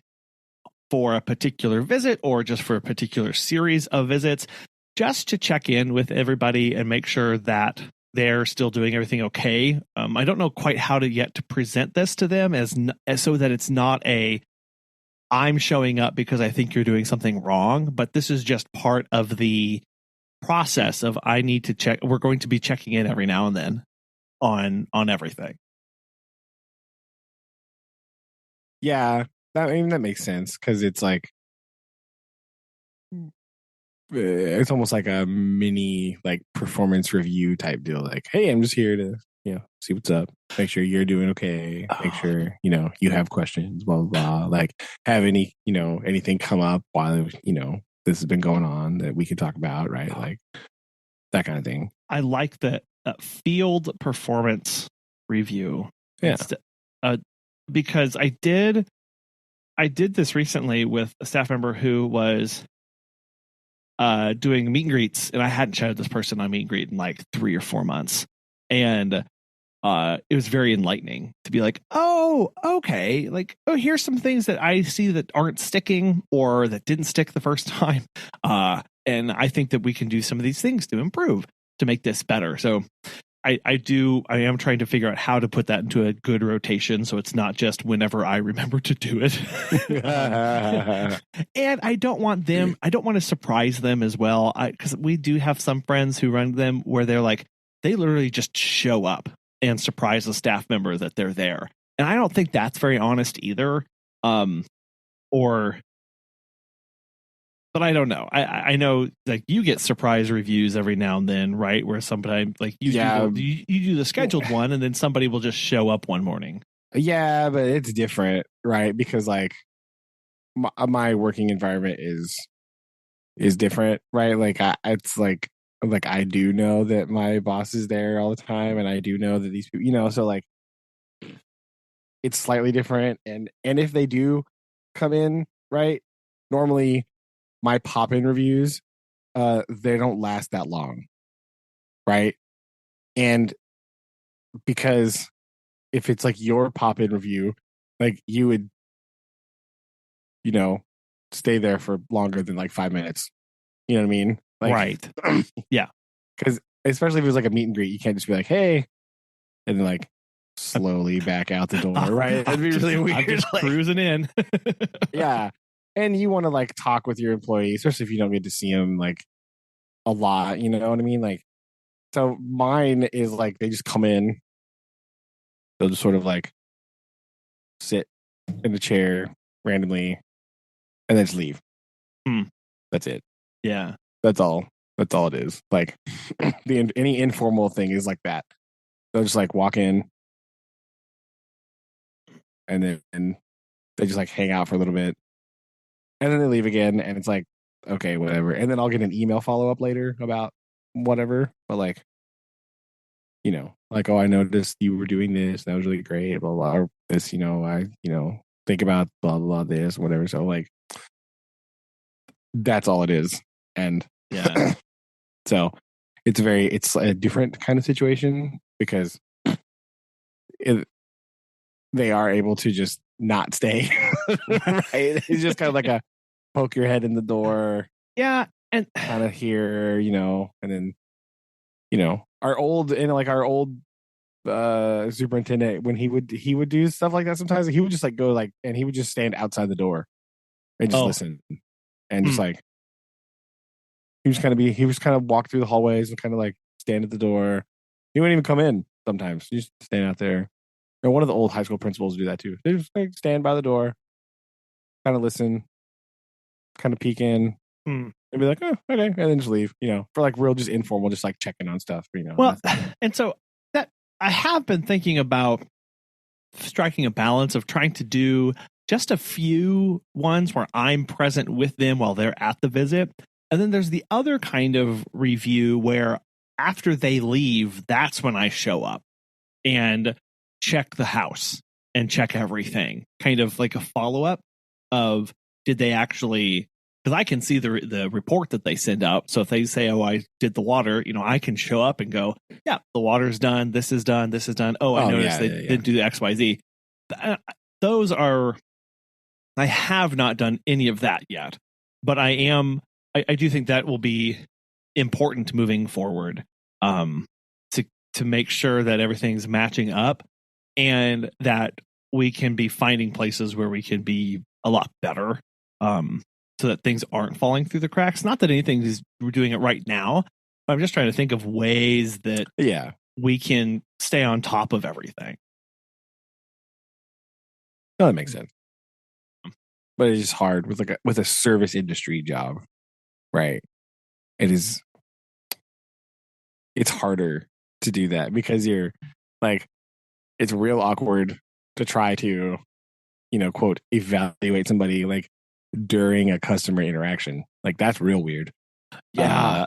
for a particular visit or just for a particular series of visits, just to check in with everybody and make sure that they're still doing everything okay. I don't know quite how to present this to them as so that it's not I'm showing up because I think you're doing something wrong, but this is just part of the process of I need to check. We're going to be checking in every now and then on everything. Yeah, that makes sense, because it's like it's almost like a mini, like, performance review type deal. Like, hey, I'm just here to see what's up, make sure you're doing okay, make sure you have questions, blah blah blah. Like, have anything come up while this has been going on that we could talk about, right? Like, that kind of thing. I like that field performance review. Yeah. Because I did this recently with a staff member who was doing meet and greets, and I hadn't chatted this person on meet and greet in like 3 or 4 months, and it was very enlightening to be like, oh, okay, like, oh, here's some things that I see that aren't sticking or that didn't stick the first time, and I think that we can do some of these things to improve, to make this better. So I am trying to figure out how to put that into a good rotation, so it's not just whenever I remember to do it. And I don't want to surprise them as well, because we do have some friends who run them where they're like, they literally just show up and surprise the staff member that they're there. And I don't think that's very honest either. But I don't know. I know, like, you get surprise reviews every now and then, right? Where sometimes, like, you do the scheduled one, and then somebody will just show up one morning. Yeah, but it's different, right? Because, like, my working environment is different, right? Like, it's like I do know that my boss is there all the time, and I do know that these people, so, like, it's slightly different. And if they do come in, right, normally my pop-in reviews, they don't last that long, right? And because if it's like your pop-in review, like, you would stay there for longer than like 5 minutes. You know what I mean? Like, right. Yeah. Because especially if it was like a meet and greet, you can't just be like, hey, and then, like, slowly back out the door, right? That'd be really weird. I'm just like, cruising in. yeah. And you want to like talk with your employee, especially if you don't get to see them like a lot, you know what I mean? Like, so mine is like they just come in, they'll just sort of like sit in the chair randomly and then just leave. Hmm. That's it. Yeah. That's all. That's all it is. Like any informal thing is like that. They'll just like walk in and then they just like hang out for a little bit and then they leave again and it's like, okay, whatever. And then I'll get an email follow up later about whatever. But like, you know, like, oh, I noticed you were doing this. That was really great. Blah, blah, or this, you know, think about blah, blah, this, whatever. So like, that's all it is. And Yeah. so it's a different kind of situation because they are able to just not stay. Right? It's just kind of like a poke your head in the door. Yeah. And kind of here, you know, and then, you know, our old superintendent, when he would do stuff like that sometimes, he would just like go like, and he would just stand outside the door and just listen and just like, he was kind of walk through the hallways and kind of like stand at the door. He wouldn't even come in sometimes. He just stand out there. And one of the old high school principals do that too. They just like stand by the door, kind of listen, kind of peek in, and be like, oh, okay, and then just leave, you know, for like real, just informal, just like checking on stuff, you know. Well, and so that I have been thinking about striking a balance of trying to do just a few ones where I'm present with them while they're at the visit. And then there's the other kind of review where after they leave, that's when I show up and check the house and check everything, kind of like a follow-up of did they actually, because I can see the report that they send out. So if they say, oh, I did the water, you know, I can show up and go, yeah, the water's done, this is done, this is done. Oh, I noticed they didn't do the XYZ. Those are, I have not done any of that yet, but I do think that will be important moving forward, to make sure that everything's matching up and that we can be finding places where we can be a lot better, so that things aren't falling through the cracks. Not that we're doing it right now, but I'm just trying to think of ways that we can stay on top of everything. No, that makes sense. But it's just hard with a service industry job, right? It's harder to do that because you're like, it's real awkward to try to, you know, quote, evaluate somebody like during a customer interaction. Like that's real weird. Yeah.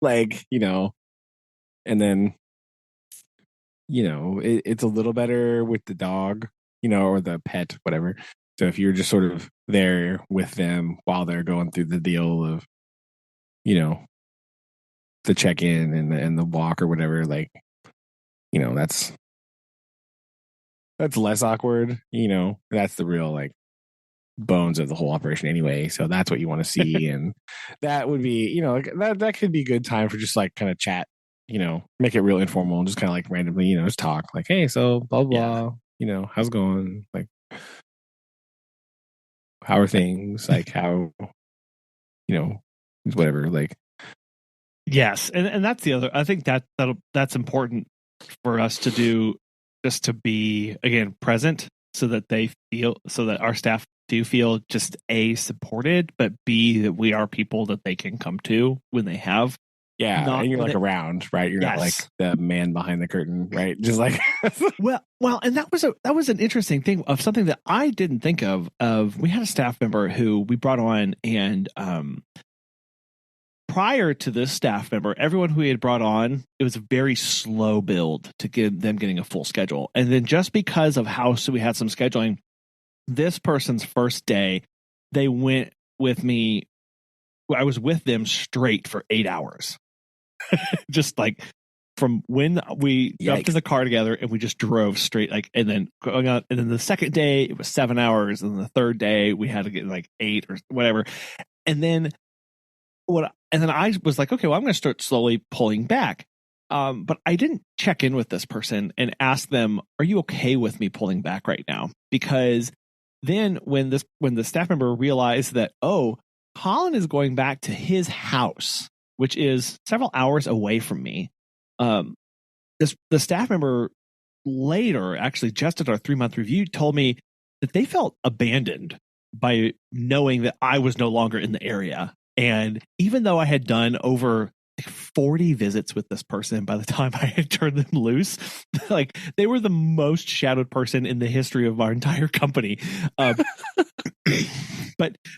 Like, you know, and then, you know, it's a little better with the dog, you know, or the pet, whatever. So if you're just sort of there with them while they're going through the deal of, you know, the check-in and the walk or whatever, like, you know, that's less awkward, you know. That's the real like bones of the whole operation anyway. So that's what you want to see. And that would be, you know, like that could be a good time for just like kind of chat, you know, make it real informal and just kind of like randomly, you know, just talk like, hey, so blah blah, you know, how's it going? Like, how are things? Like, how, you know, whatever. Like, yes, and that's the other. I think that's important for us to do, just to be again present, so that our staff do feel just A, supported, but B, that we are people that they can come to when they have. And you're like around, right? You're not like the man behind the curtain, right? Just like well, and that was an interesting thing of something that I didn't think of. We had a staff member who we brought on, and prior to this staff member, everyone who we had brought on, it was a very slow build to get them getting a full schedule. And then just because of how we had some scheduling, this person's first day, they went with me. I was with them straight for 8 hours. Just like from when we jumped in the car together and we just drove straight, like, and then going on. And then the second day it was 7 hours. And the third day we had to get like 8 or whatever. And then I was like, okay, well, I'm going to start slowly pulling back. but I didn't check in with this person and ask them, are you okay with me pulling back right now? Because then when the staff member realized that, oh, Colin is going back to his house, which is several hours away from me, the staff member later, actually just at our 3-month review, told me that they felt abandoned by knowing that I was no longer in the area. And even though I had done over 40 visits with this person by the time I had turned them loose, like they were the most shadowed person in the history of our entire company. But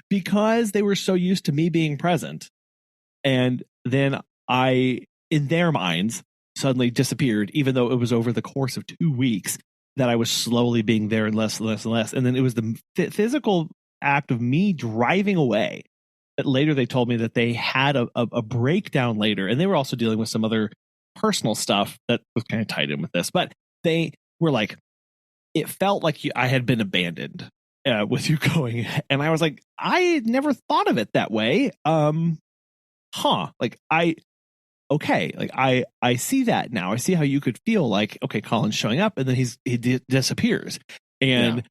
because they were so used to me being present, and then I, in their minds, suddenly disappeared, even though it was over the course of 2 weeks that I was slowly being there and less and less and less. And then it was the physical act of me driving away that later they told me that they had a breakdown later. And they were also dealing with some other personal stuff that was kind of tied in with this. But they were like, it felt like I had been abandoned with you going. And I was like, I never thought of it that way. Like okay, like I see that now. I see how you could feel like, okay, Colin's showing up and then he disappears. And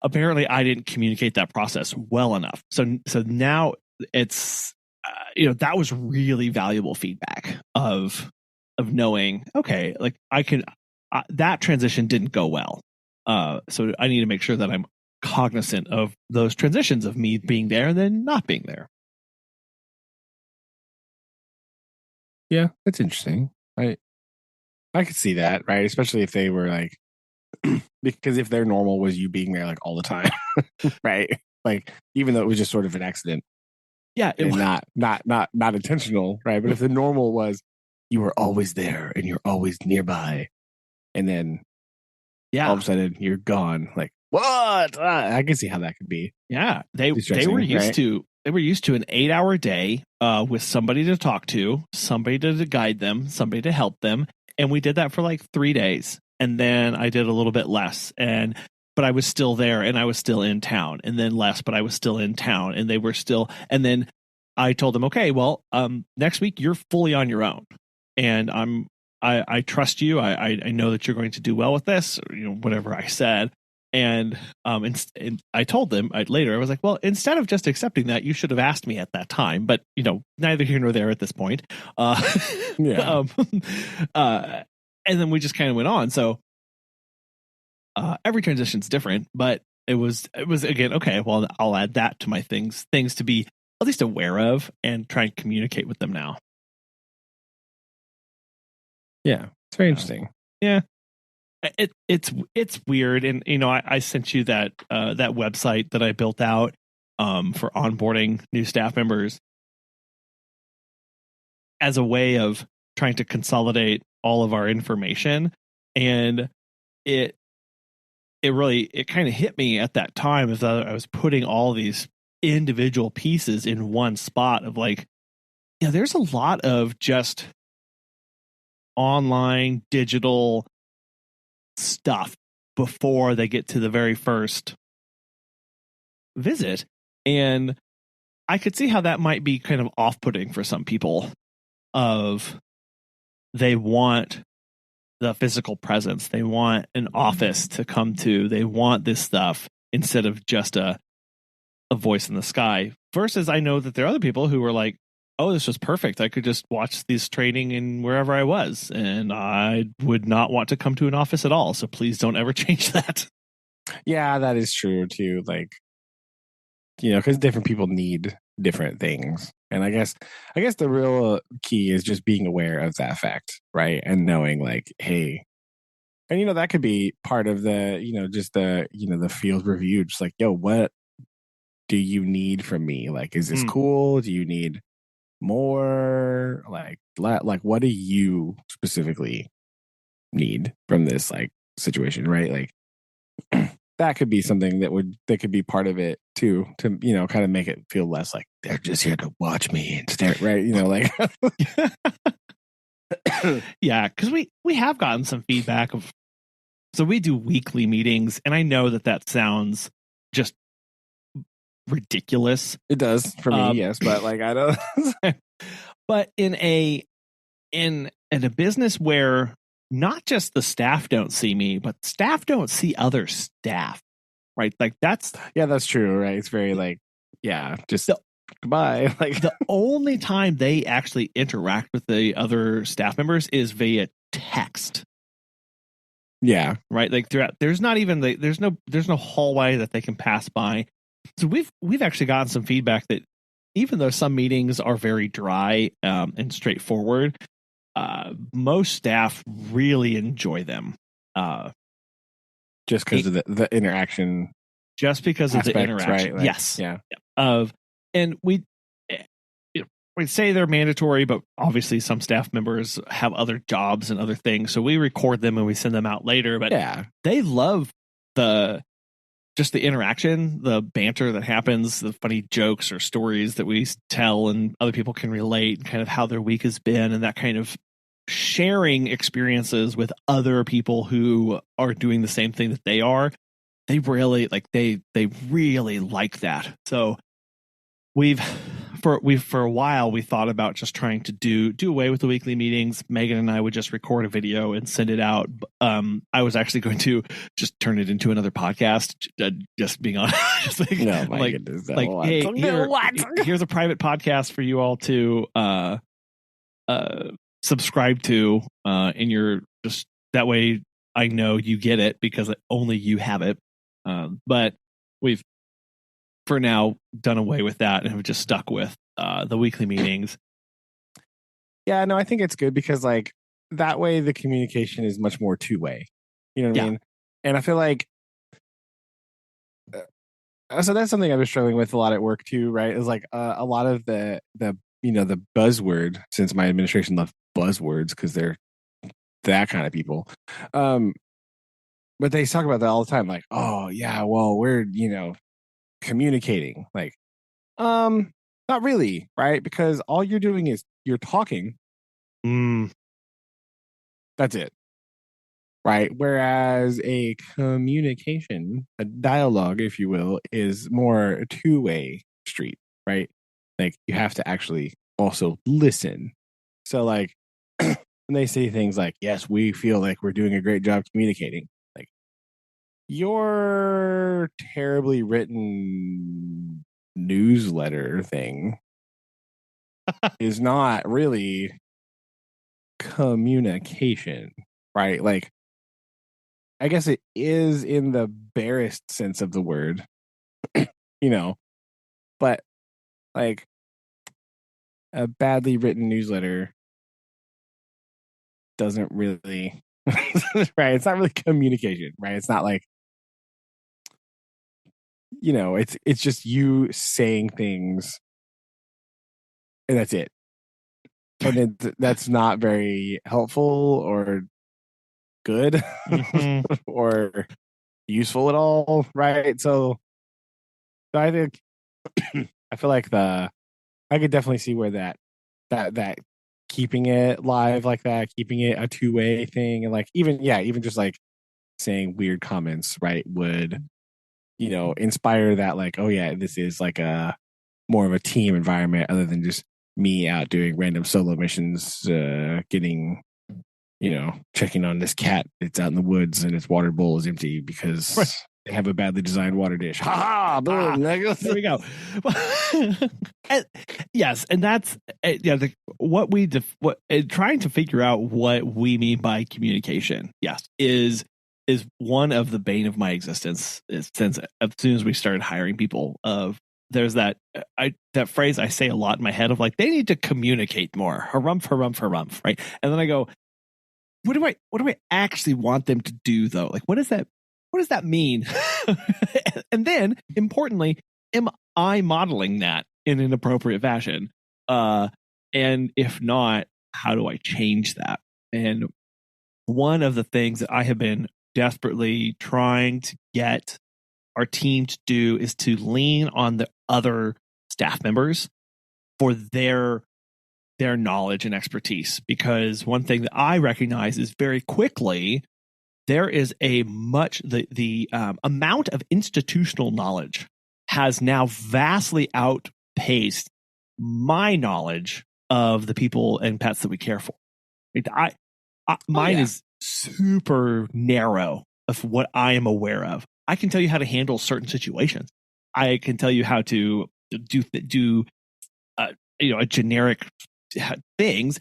apparently I didn't communicate that process well enough. So now it's that was really valuable feedback of knowing, okay, like I can that transition didn't go well. So I need to make sure that I'm cognizant of those transitions of me being there and then not being there. Yeah, that's interesting. I could see that, right? Especially if they were like, because if their normal was you being there like all the time, right? Like even though it was just sort of an accident, and not intentional, right? But if the normal was you were always there and you're always nearby, and then all of a sudden you're gone, like what? I can see how that could be. Yeah, they were used to. They were used to an 8-hour day with somebody to talk to, somebody to guide them, somebody to help them. And we did that for like 3 days. And then I did a little bit less. But I was still there and I was still in town. And then less, but I was still in town. And they were still. And then I told them, okay, well, next week you're fully on your own. And I trust you. I know that you're going to do well with this, or, whatever I said. And I told them later, I was like, well, instead of just accepting that, you should have asked me at that time. But, neither here nor there at this point. And then we just kind of went on. So every transition's different, but it was again, okay, well, I'll add that to my things to be at least aware of and try and communicate with them now. Yeah, it's very interesting. Yeah. It's weird, and I sent you that website that I built out for onboarding new staff members as a way of trying to consolidate all of our information, and it kind of hit me at that time as I was putting all these individual pieces in one spot of like, there's a lot of just online digital stuff before they get to the very first visit, and I could see how that might be kind of off-putting for some people. Of they want the physical presence, they want an office to come to, they want this stuff instead of just a voice in the sky. Versus I know that there are other people who were like, oh, this was perfect. I could just watch this training in wherever I was, and I would not want to come to an office at all. So please don't ever change that. Yeah, that is true too. Like, because different people need different things. And I guess the real key is just being aware of that fact, right? And knowing like, hey, and that could be part of the, just the, the field review. Just like, yo, what do you need from me? Like, is this cool? Do you need more? Like what do you specifically need from this like situation, right? Like that could be something that could be part of it too, to kind of make it feel less like they're just here to watch me and stare, right? Like yeah, because we have gotten some feedback of, so we do weekly meetings, and I know that sounds just ridiculous. It does for me, yes, but like I don't. But in a in a business where not just the staff don't see me, but staff don't see other staff, right? Like that's true, right? It's very like, just the, goodbye. Like the only time they actually interact with the other staff members is via text. Yeah. Right. Like throughout, there's not even there's no hallway that they can pass by. So we've actually gotten some feedback that even though some meetings are very dry and straightforward, most staff really enjoy them. Just because of the interaction. Just because aspects, of the interaction. Right? Like, yes. Yeah. And we say they're mandatory, but obviously some staff members have other jobs and other things. So we record them and we send them out later. But they love just the interaction, the banter that happens, the funny jokes or stories that we tell and other people can relate, kind of how their week has been, and that kind of sharing experiences with other people who are doing the same thing that they are. They really really like that. So for a while we thought about just trying to do away with the weekly meetings. Megan and I would just record a video and send it out. I was actually going to just turn it into another podcast, just being honest. Here's a private podcast for you all to subscribe to in your, just that way I know you get it because only you have it. But we've for now done away with that and have just stuck with the weekly meetings. Yeah, no, I think it's good because like that way the communication is much more two-way. You know what I mean? And I feel like so that's something I've been struggling with a lot at work too, right? Is like a lot of the the buzzword, since my administration loves buzzwords because they're that kind of people. But they talk about that all the time, like, oh yeah, well, we're communicating. Like, not really, right? Because all you're doing is you're talking. That's it. Right. Whereas a communication, a dialogue, if you will, is more a two-way street, right? Like you have to actually also listen. So like when they say things like, yes, we feel like we're doing a great job communicating, like your terribly written newsletter thing is not really communication, right? Like, I guess it is in the barest sense of the word, but like a badly written newsletter doesn't really, right? It's not really communication, right? It's not like, it's just you saying things and that's it. And that's not very helpful or good or useful at all, right? So I think I feel like I could definitely see where that keeping it live like that, keeping it a two-way thing, and like even just like saying weird comments, right, would inspire that, like, oh yeah, this is like a more of a team environment other than just me out doing random solo missions, getting checking on this cat that's out in the woods and its water bowl is empty because they have a badly designed water dish. Ha ha! Boom! There we go. Yes, and that's trying to figure out what we mean by communication. Yes, is one of the bane of my existence. Since as soon as we started hiring people, there's that phrase I say a lot in my head of like, they need to communicate more. Harumph, harumph, harumph, right? And then I go, what do I actually want them to do though? Like, what does that mean? And then importantly, am I modeling that in an appropriate fashion? And if not, how do I change that? And one of the things that I have been desperately trying to get our team to do is to lean on the other staff members for their knowledge and expertise. Because one thing that I recognize is very quickly, there is the amount of institutional knowledge has now vastly outpaced my knowledge of the people and pets that we care for. Mine yeah. is super narrow of what I am aware of. I can tell you how to handle certain situations. I can tell you how to do a generic things,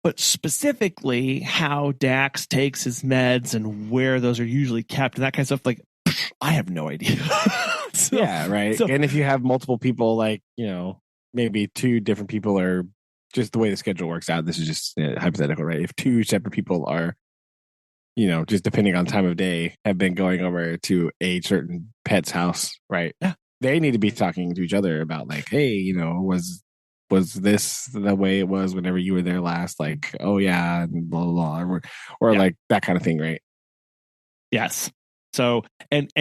but specifically how Dax takes his meds and where those are usually kept and that kind of stuff. Like, I have no idea. Yeah, right. And if you have multiple people, like, maybe two different people are just the way the schedule works out. This is just hypothetical, right? If two separate people are, just depending on time of day, have been going over to a certain pet's house, right? Yeah. They need to be talking to each other about like, hey, was this the way it was whenever you were there last? Like, oh yeah, and blah blah blah, or Yeah. like that kind of thing, right? Yes. So and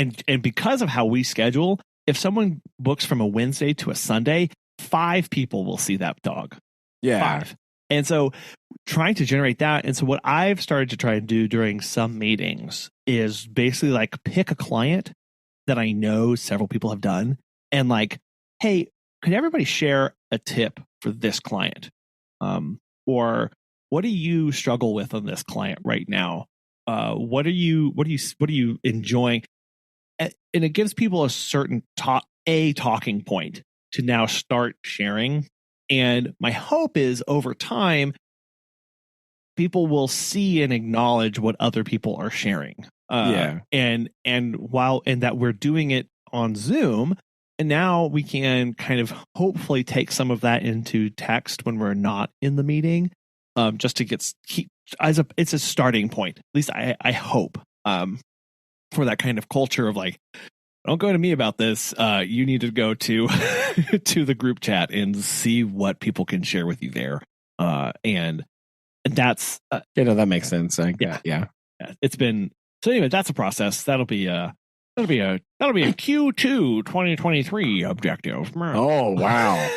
because of how we schedule, if someone books from a Wednesday to a Sunday, 5 people will see that dog. Yeah. 5. And so trying to generate that. And so what I've started to try and do during some meetings is basically like pick a client that I know several people have done and like, hey, could everybody share a tip for this client? Or what do you struggle with on this client right now? What are you enjoying? And it gives people a certain talking point to now start sharing. And my hope is over time, people will see and acknowledge what other people are sharing. And that we're doing it on Zoom, and now we can kind of hopefully take some of that into text when we're not in the meeting, just to it's a starting point. At least I hope for that kind of culture of like, don't go to me about this. You need to go to to the group chat and see what people can share with you there. And that's that makes sense. Yeah. It's been so anyway. That's a process. That'll be a Q2 2023 objective. Oh wow.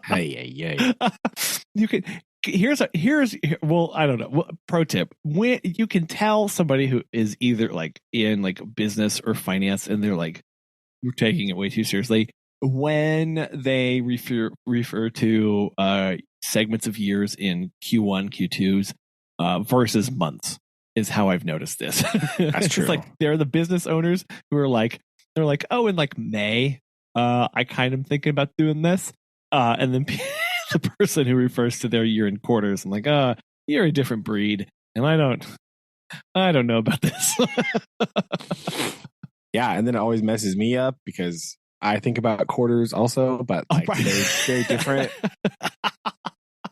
Hey. You can well, I don't know. Well, pro tip: when you can tell somebody who is either like in like business or finance, and they're like, you're taking it way too seriously, when they refer to segments of years in Q1, Q2s versus months is how I've noticed this. That's true. It's like they're the business owners who are like, they're like, oh, in like May, I kind of thinking about doing this, and then the person who refers to their year in quarters, I'm like, you're a different breed, and I don't know about this. Yeah, and then it always messes me up because I think about quarters also, but like they're different,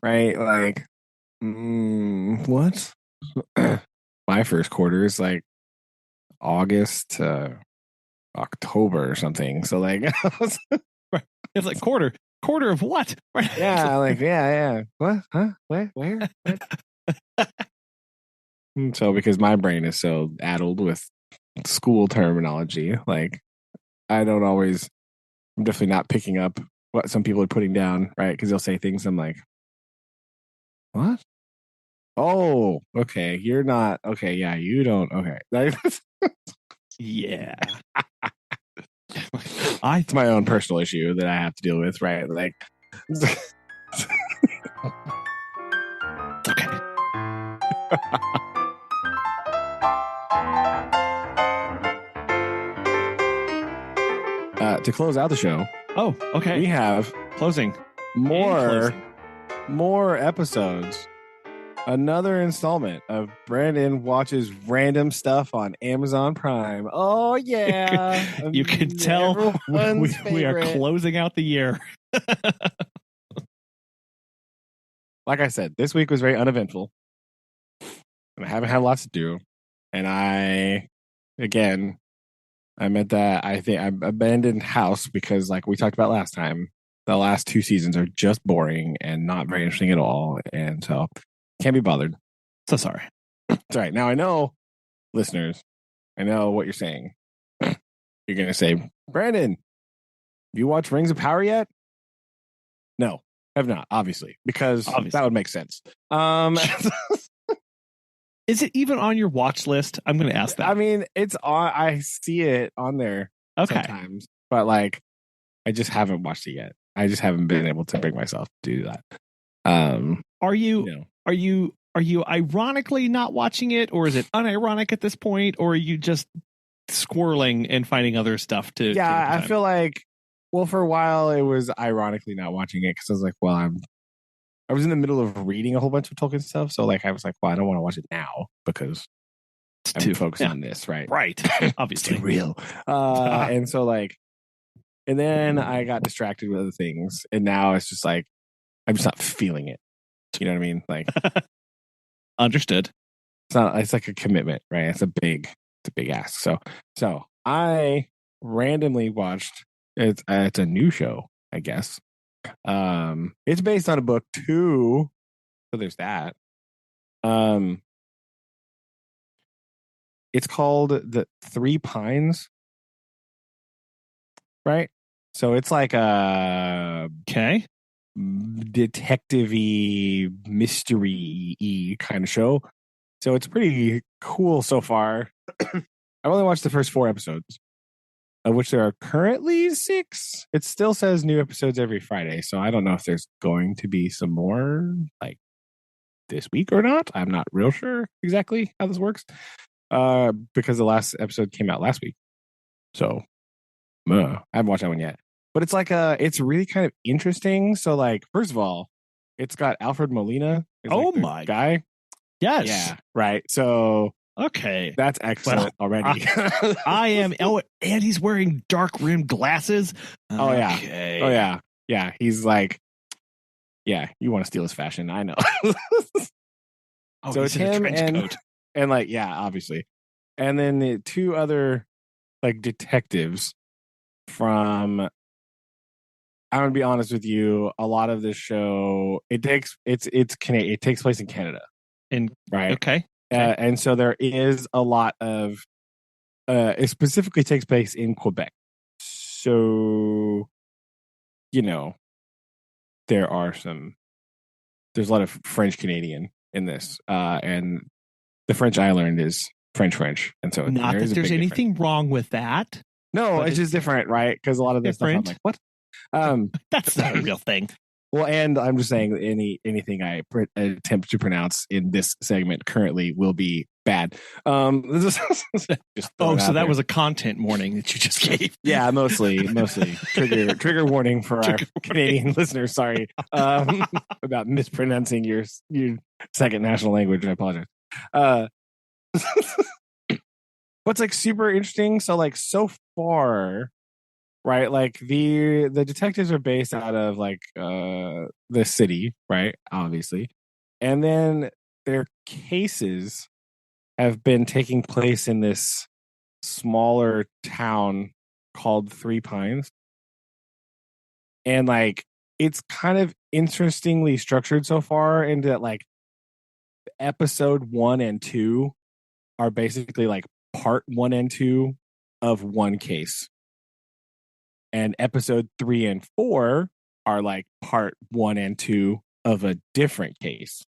right? Like, what? My first quarter is like August to October or something. So like, right. It's like quarter of what? Right. Yeah, like yeah. What? Huh? Where? What? So because my brain is so addled with school terminology, like I'm definitely not picking up what some people are putting down, right? Because they'll say things I'm like, what? Oh, okay. You're not okay. Yeah, you don't. Okay. Yeah. It's my own personal issue that I have to deal with, right? Like, it's okay. To close out the show. Oh, okay. We have closing more episodes. Another installment of Brandon watches random stuff on Amazon Prime. Oh yeah. You can tell we are closing out the year. Like I said, this week was very uneventful. And I haven't had lots to do. And I'm at that. I think I abandoned house because, like we talked about last time, the last 2 seasons are just boring and not very interesting at all. And so can't be bothered. So sorry. It's all right. Now I know, listeners, I know what you're saying. You're going to say, Brandon, have you watched Rings of Power yet? No, have not, obviously, because that would make sense. Is it even on your watch list? I'm going to ask that. I mean, it's on. I see it on there sometimes, but like, I just haven't watched it yet. I just haven't been able to bring myself to do that. Are You you know, are you ironically not watching it, or is it unironic at this point, or are you just squirreling and finding other stuff to take up your yeah, I time? feel like, well, for a while it was ironically not watching it because I was like, well, I was in the middle of reading a whole bunch of Tolkien stuff, so like I was like, well, I don't want to watch it now because It's I'm too focused yeah, on this, right? right. It's too Obviously. real. And so like, and then I got distracted with other things, and now it's just like I'm just not feeling it. You know what I mean? Like Understood. it's not. It's like a commitment, right? It's a big ask. So I randomly watched. It's a new show, I guess. It's based on a book too, so there's that. Um, it's called The Three Pines, right? So it's like a Okay. detective-y, mystery-y kind of show. So it's pretty cool so far. I've only watched the first 4 episodes, of which there are currently 6. It still says new episodes every Friday, so I don't know if there's going to be some more like this week or not. I'm not real sure exactly how this works. Because the last episode came out last week. So I haven't watched that one yet. But it's like it's really kind of interesting. So like, first of all, it's got Alfred Molina is Oh like the my. guy. Yes. Yeah, right. So Okay. that's Well, excellent already. I am. Oh, and he's wearing dark rimmed glasses. Oh yeah. Okay. Oh yeah. Yeah. He's like, yeah, you want to steal his fashion. I know. Oh, So he's it's in a him trench coat. and like, yeah, obviously. And then the 2 other like detectives from, I'm gonna be honest with you, a lot of this show it takes place in Canada, And right? okay. Okay. And so there is a lot of it specifically takes place in Quebec. So, you know, there are some there's a lot of French Canadian in this. And the French I learned is French. And so Not there that is a there's big difference. anything wrong with that, No, but it's just different, right? Because a lot of this stuff I'm different. like, what? Um That's not a real thing. Well, and I'm just saying anything I attempt to pronounce in this segment currently will be bad. Just throw Oh, it so out that there. was a content warning that you just gave. Yeah, mostly trigger warning for our Canadian listeners. Sorry about mispronouncing your second national language. I apologize. Uh, what's like super interesting? So like so far, right? Like the detectives are based out of like the city, right? Obviously, and then their cases have been taking place in this smaller town called Three Pines, and like it's kind of interestingly structured so far into that like episode 1 and 2 are basically like part 1 and 2 of one case, and episode 3 and 4 are like part 1 and 2 of a different case,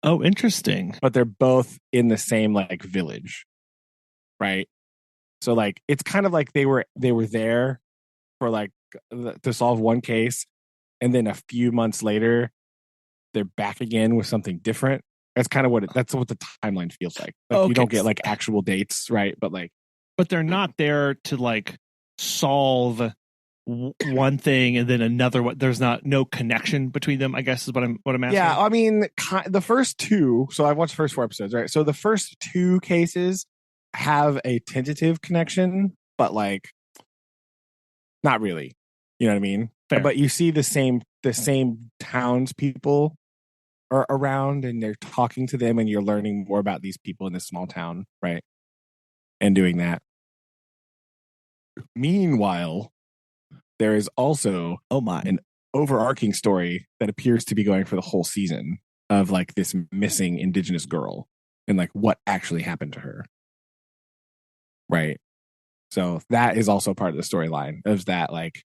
Oh, interesting. but they're both in the same like village, right? So like it's kind of like they were there for like to solve one case, and then a few months later they're back again with something different. That's kind of that's what the timeline feels like. Like you Okay. don't get like actual dates, right? But like, But they're not there to like solve one thing and then another one. There's no connection between them, I guess is what I'm asking. yeah, I mean, the first 2. So I've watched the first 4 episodes, right? So the first 2 cases have a tentative connection, but like not really. You know what I mean? Fair. But you see the same townspeople are around, and they're talking to them, and you're learning more about these people in this small town, right? And doing that. Meanwhile, there is also Oh my. an overarching story that appears to be going for the whole season of like this missing indigenous girl and like what actually happened to her. Right. So that is also part of the storyline of that, like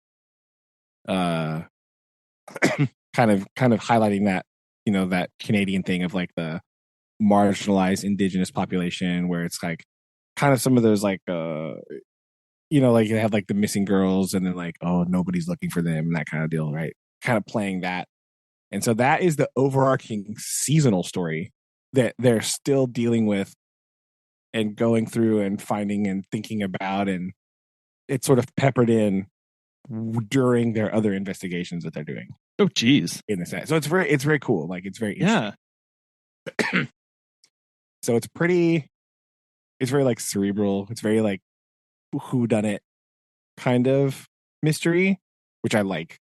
kind of highlighting that, that Canadian thing of like the marginalized indigenous population, where it's like kind of some of those like like they have like the missing girls, and then like, oh, nobody's looking for them and that kind of deal, right? Kind of playing that And so that is the overarching seasonal story that they're still dealing with and going through and finding and thinking about, and it's sort of peppered in during their other investigations that they're doing. Oh, geez. In the set. So it's very cool. Like, it's very interesting. Yeah. So it's very like cerebral. It's very like whodunit kind of mystery, which I like,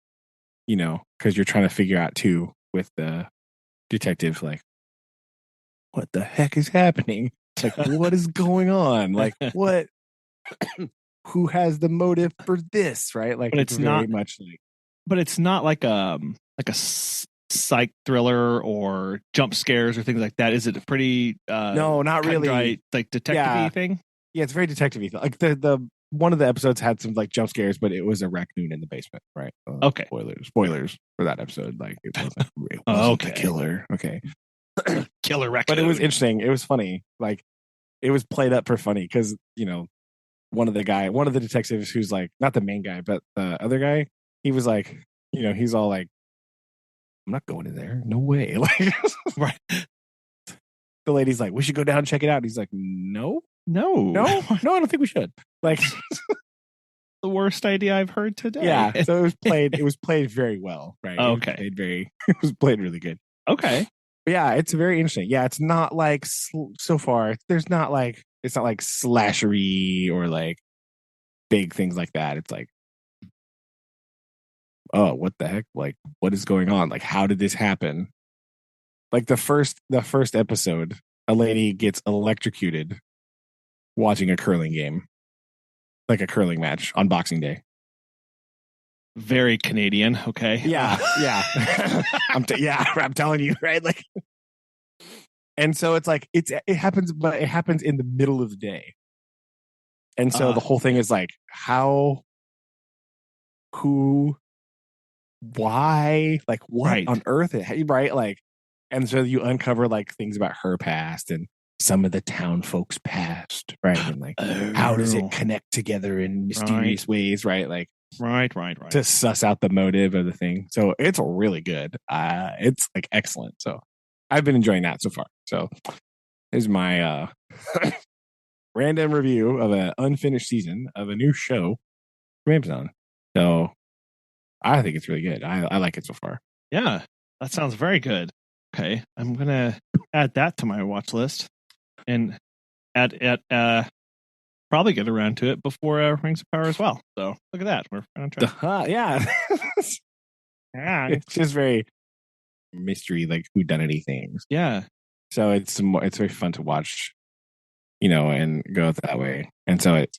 because you're trying to figure out too with the detective, like, what the heck is happening? Like, what is going on? Like, what? Who has the motive for this? Right? Like, But it's very much like. But it's not like a psych thriller or jump scares or things like that. Is it a pretty No, not really. dry, like detective-y thing? Yeah, it's very detective-y. Like the one of the episodes had some like jump scares, but it was a raccoon in the basement, right? Okay. Spoilers for that episode. Like, it wasn't okay. the killer. Okay. Killer raccoon. But it was interesting. It was funny. Like, it was played up for funny because, one of the detectives who's like, not the main guy, but the other guy, he was like, he's all like, I'm not going in there. No way. Like, right. The lady's like, we should go down and check it out. And he's like, no, I don't think we should. Like, the worst idea I've heard today. Yeah. So it was played very well, right? Okay. It was played really good. Okay. But yeah, it's very interesting. Yeah, it's not like so far. It's not like slashery or like big things like that. It's like, oh, what the heck? Like, what is going on? Like, how did this happen? Like, the first episode, a lady gets electrocuted watching a curling game, like a curling match on Boxing Day. Very Canadian. Okay. Yeah. I'm telling you, right? Like, and so it's like it happens, but it happens in the middle of the day, and so the whole thing is like, how, who, why, like, what on earth, right? Like, and so you uncover like things about her past and some of the town folks' past, right? And like, how does it connect together in mysterious ways, right? Like, right. To suss out the motive of the thing. So it's really good. It's like excellent. So I've been enjoying that so far. So here's my random review of an unfinished season of a new show from Amazon. So I think it's really good. I like it so far. Yeah, that sounds very good. Okay, I'm gonna add that to my watch list and probably get around to it before Rings of Power as well. So look at that, we're on track. Yeah, it's just very mystery, like whodunity things. Yeah, so it's very fun to watch, and go that way. And so it's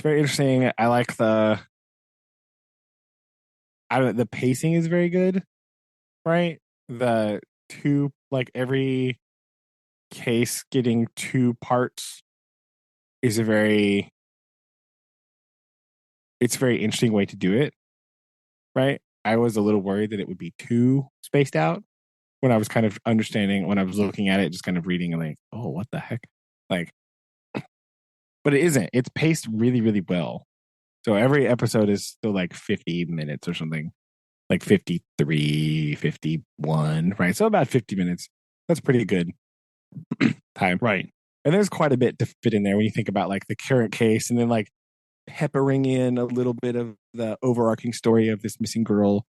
very interesting. I like the pacing is very good, right? The two, like, every case getting 2 parts is it's a very interesting way to do it, right? I was a little worried that it would be too spaced out when I was kind of understanding, when I was looking at it, just kind of reading and like, oh, what the heck? Like, but it isn't. It's paced really, really well. So every episode is still like 50 minutes or something, like 53, 51, right? So about 50 minutes. That's pretty good time. Right. And there's quite a bit to fit in there when you think about like the current case and then like peppering in a little bit of the overarching story of this missing girl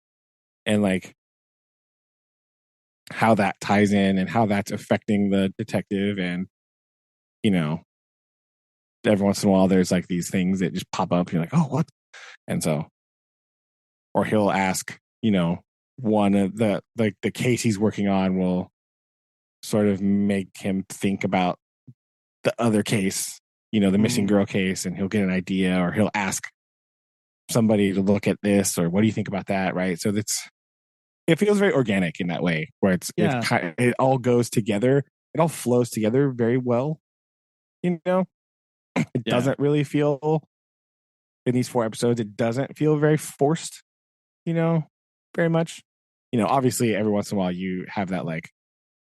and like how that ties in and how that's affecting the detective. And, every once in a while there's like these things that just pop up. You're like, oh, what? And so, or he'll ask, one of the case he's working on will sort of make him think about the other case, the missing girl case, and he'll get an idea, or he'll ask somebody to look at this, or what do you think about that? Right. So it feels very organic in that way, where it all goes together. It all flows together very well. It doesn't really feel, in these 4 episodes, it doesn't feel very forced, very much. Obviously every once in a while you have that, like,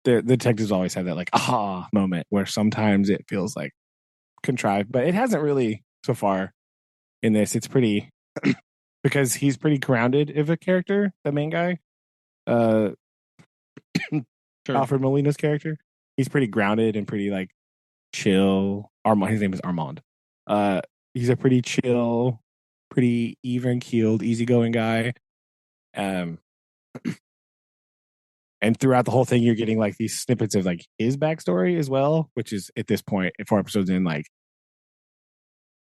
the detectives always have that like aha moment where sometimes it feels like contrived, but it hasn't really so far in this. It's pretty because he's pretty grounded of a character, the main guy. uh Sure. Alfred Molina's character. He's pretty grounded and pretty like chill. Armand, his name is Armand. Uh, he's a pretty chill, pretty even keeled, easygoing guy. Um, and throughout the whole thing, you're getting like these snippets of like his backstory as well, which is at this point, 4 episodes in, like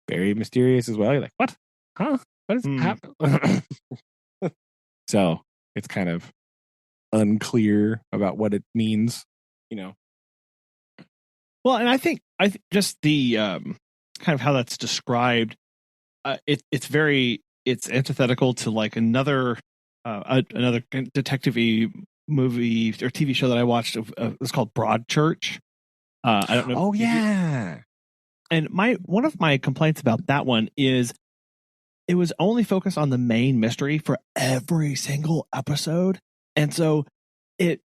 very mysterious as well. You're like, what? Huh? What is happening? So it's kind of unclear about what it means, you know. Well, and I think just the kind of how that's described, it's antithetical to like another detective-y movie or TV show that I watched. It's called Broadchurch. I don't know. Oh yeah. And one of my complaints about that one is it was only focused on the main mystery for every single episode, and so it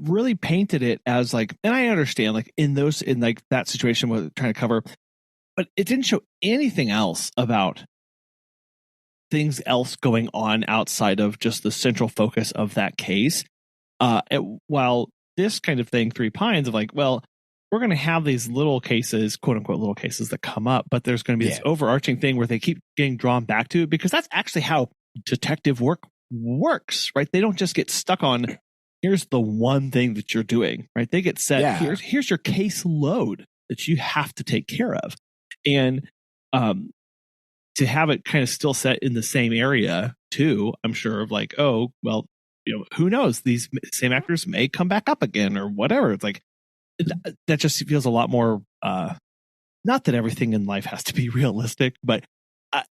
really painted it as like, and I understand like in like that situation what trying to cover, but it didn't show anything else about things else going on outside of just the central focus of that case. While this kind of thing, Three Pines, of like, well, we're going to have these little cases, quote unquote, little cases that come up, but there's going to be this overarching thing where they keep getting drawn back to it, because that's actually how detective work works, right? They don't just get stuck on, here's the one thing that you're doing, right? They get set, here's your case load that you have to take care of. And to have it kind of still set in the same area too, I'm sure of like, oh, well, who knows? These same actors may come back up again or whatever. It's like, that just feels a lot more, not that everything in life has to be realistic, but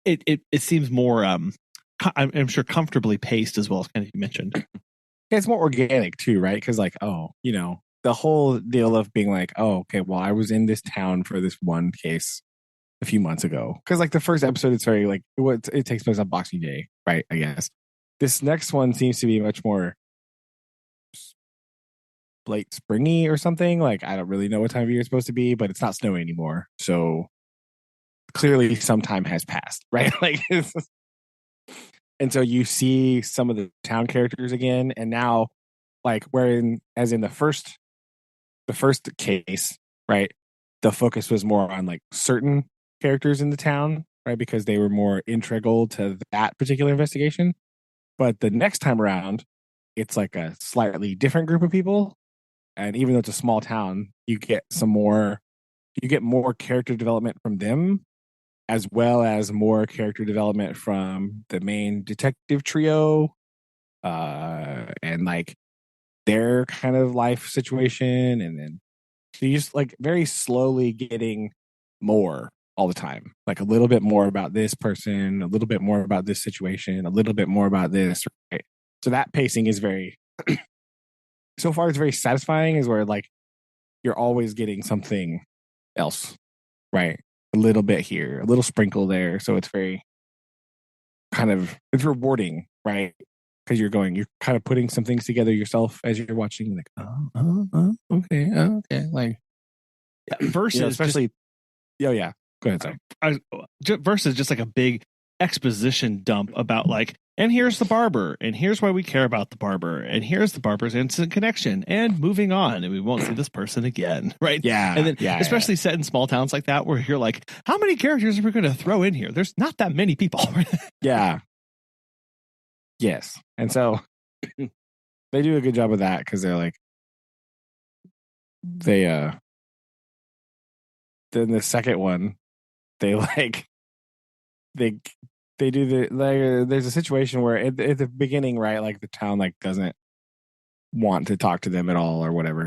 it seems more, I'm sure comfortably paced as well, as kind of you mentioned. It's more organic too, right? Because like, the whole deal of being like, oh, okay, well, I was in this town for this one case a few months ago. Because like the first episode, it's very like, it takes place on Boxing Day, right? I guess. This next one seems to be much more late springy or something. Like, I don't really know what time of year it's supposed to be, but it's not snowing anymore. So clearly some time has passed, right? Like, and so you see some of the town characters again. And now, like, as in the first case, right? The focus was more on like certain characters in the town, right? Because they were more integral to that particular investigation. But the next time around, it's like a slightly different group of people. And even though it's a small town, you get more character development from them, as well as more character development from the main detective trio, and like their kind of life situation. And then so you just like very slowly getting more all the time, like a little bit more about this person, a little bit more about this situation, a little bit more about this, right? So that pacing is very so far it's very satisfying, is where like you're always getting something else, right? A little bit here, a little sprinkle there. So it's very it's rewarding, right? Because you're kind of putting some things together yourself as you're watching, like, okay. Like, versus especially, go ahead, sorry. Versus just like a big exposition dump about like, and here's the barber, and here's why we care about the barber, and here's the barber's instant connection, and moving on, and we won't see this person again, right? And then especially set in small towns like that, where you're like, how many characters are we going to throw in here? There's not that many people. Yes. And so they do a good job of that, because they're like, then the second one, they like they do the like, there's a situation where at the beginning, right, like the town like doesn't want to talk to them at all or whatever,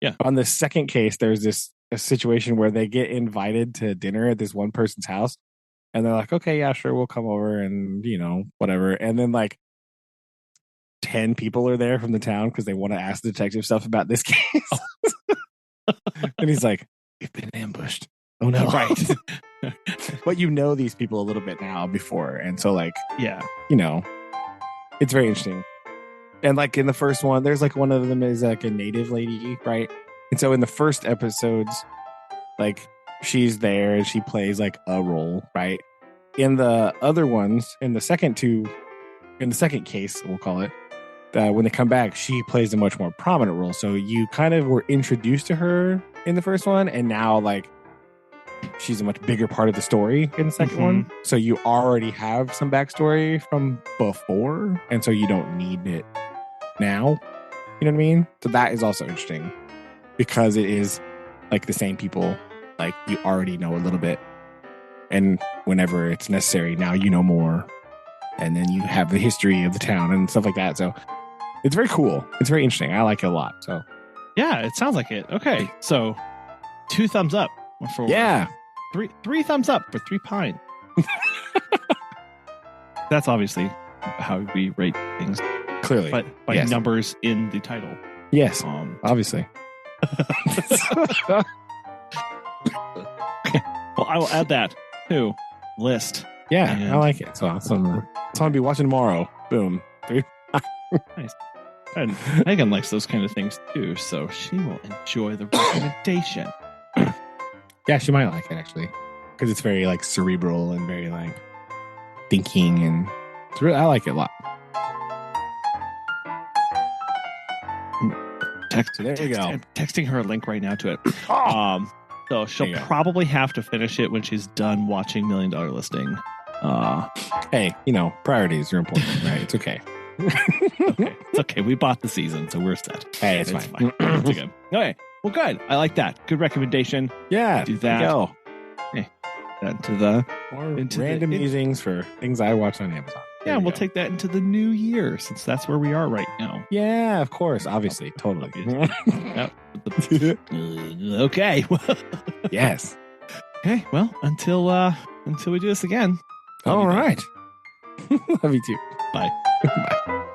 Yeah. On the second case, there's a situation where they get invited to dinner at this one person's house, and they're like, okay, yeah, sure, we'll come over, and whatever. And then like 10 people are there from the town because they want to ask the detective stuff about this case. And he's like, we've been ambushed. Oh no. Right. But these people a little bit now before. And so like, yeah, it's very interesting. And like in the first one, there's like one of them is like a native lady, right? And so in the first episodes, like she's there and she plays like a role, right? In the other ones, in the second case, we'll call it, when they come back, she plays a much more prominent role. So you kind of were introduced to her in the first one, and now like she's a much bigger part of the story in the second one. So you already have some backstory from before, and so you don't need it now. You know what I mean? So that is also interesting because it is like the same people. Like you already know a little bit, and whenever it's necessary, now you know more, and then you have the history of the town and stuff like that. So it's very cool. It's very interesting. I like it a lot. So yeah, it sounds like it. Okay, so 2 thumbs up for three thumbs up for 3 Pine. That's obviously how we rate things. Clearly, but by numbers in the title. Yes, obviously. Well, I will add that to list. Yeah, and I like it. So awesome. That's what I'll be watching tomorrow. Boom. 3. Nice. And Megan likes those kind of things too, so she will enjoy the recommendation. Yeah, she might like it actually, because it's very like cerebral and very like thinking, and it's really, I like it a lot. I'm texting her a link right now to it. So she'll probably have to finish it when she's done watching $1 Million Listing. Hey, priorities are important, right? It's okay. Okay. It's okay. We bought the season, so we're set. Hey, it's fine. It's okay. Okay. Well, good. I like that. Good recommendation. Yeah. Do that. Go. Hey, into the random musings for things I watch on Amazon. Yeah, we'll take that into the new year since that's where we are right now. Yeah, of course. Obviously. Totally. Okay. Yes. Okay. Well, until we do this again. All right. Love you too. Bye. Bye.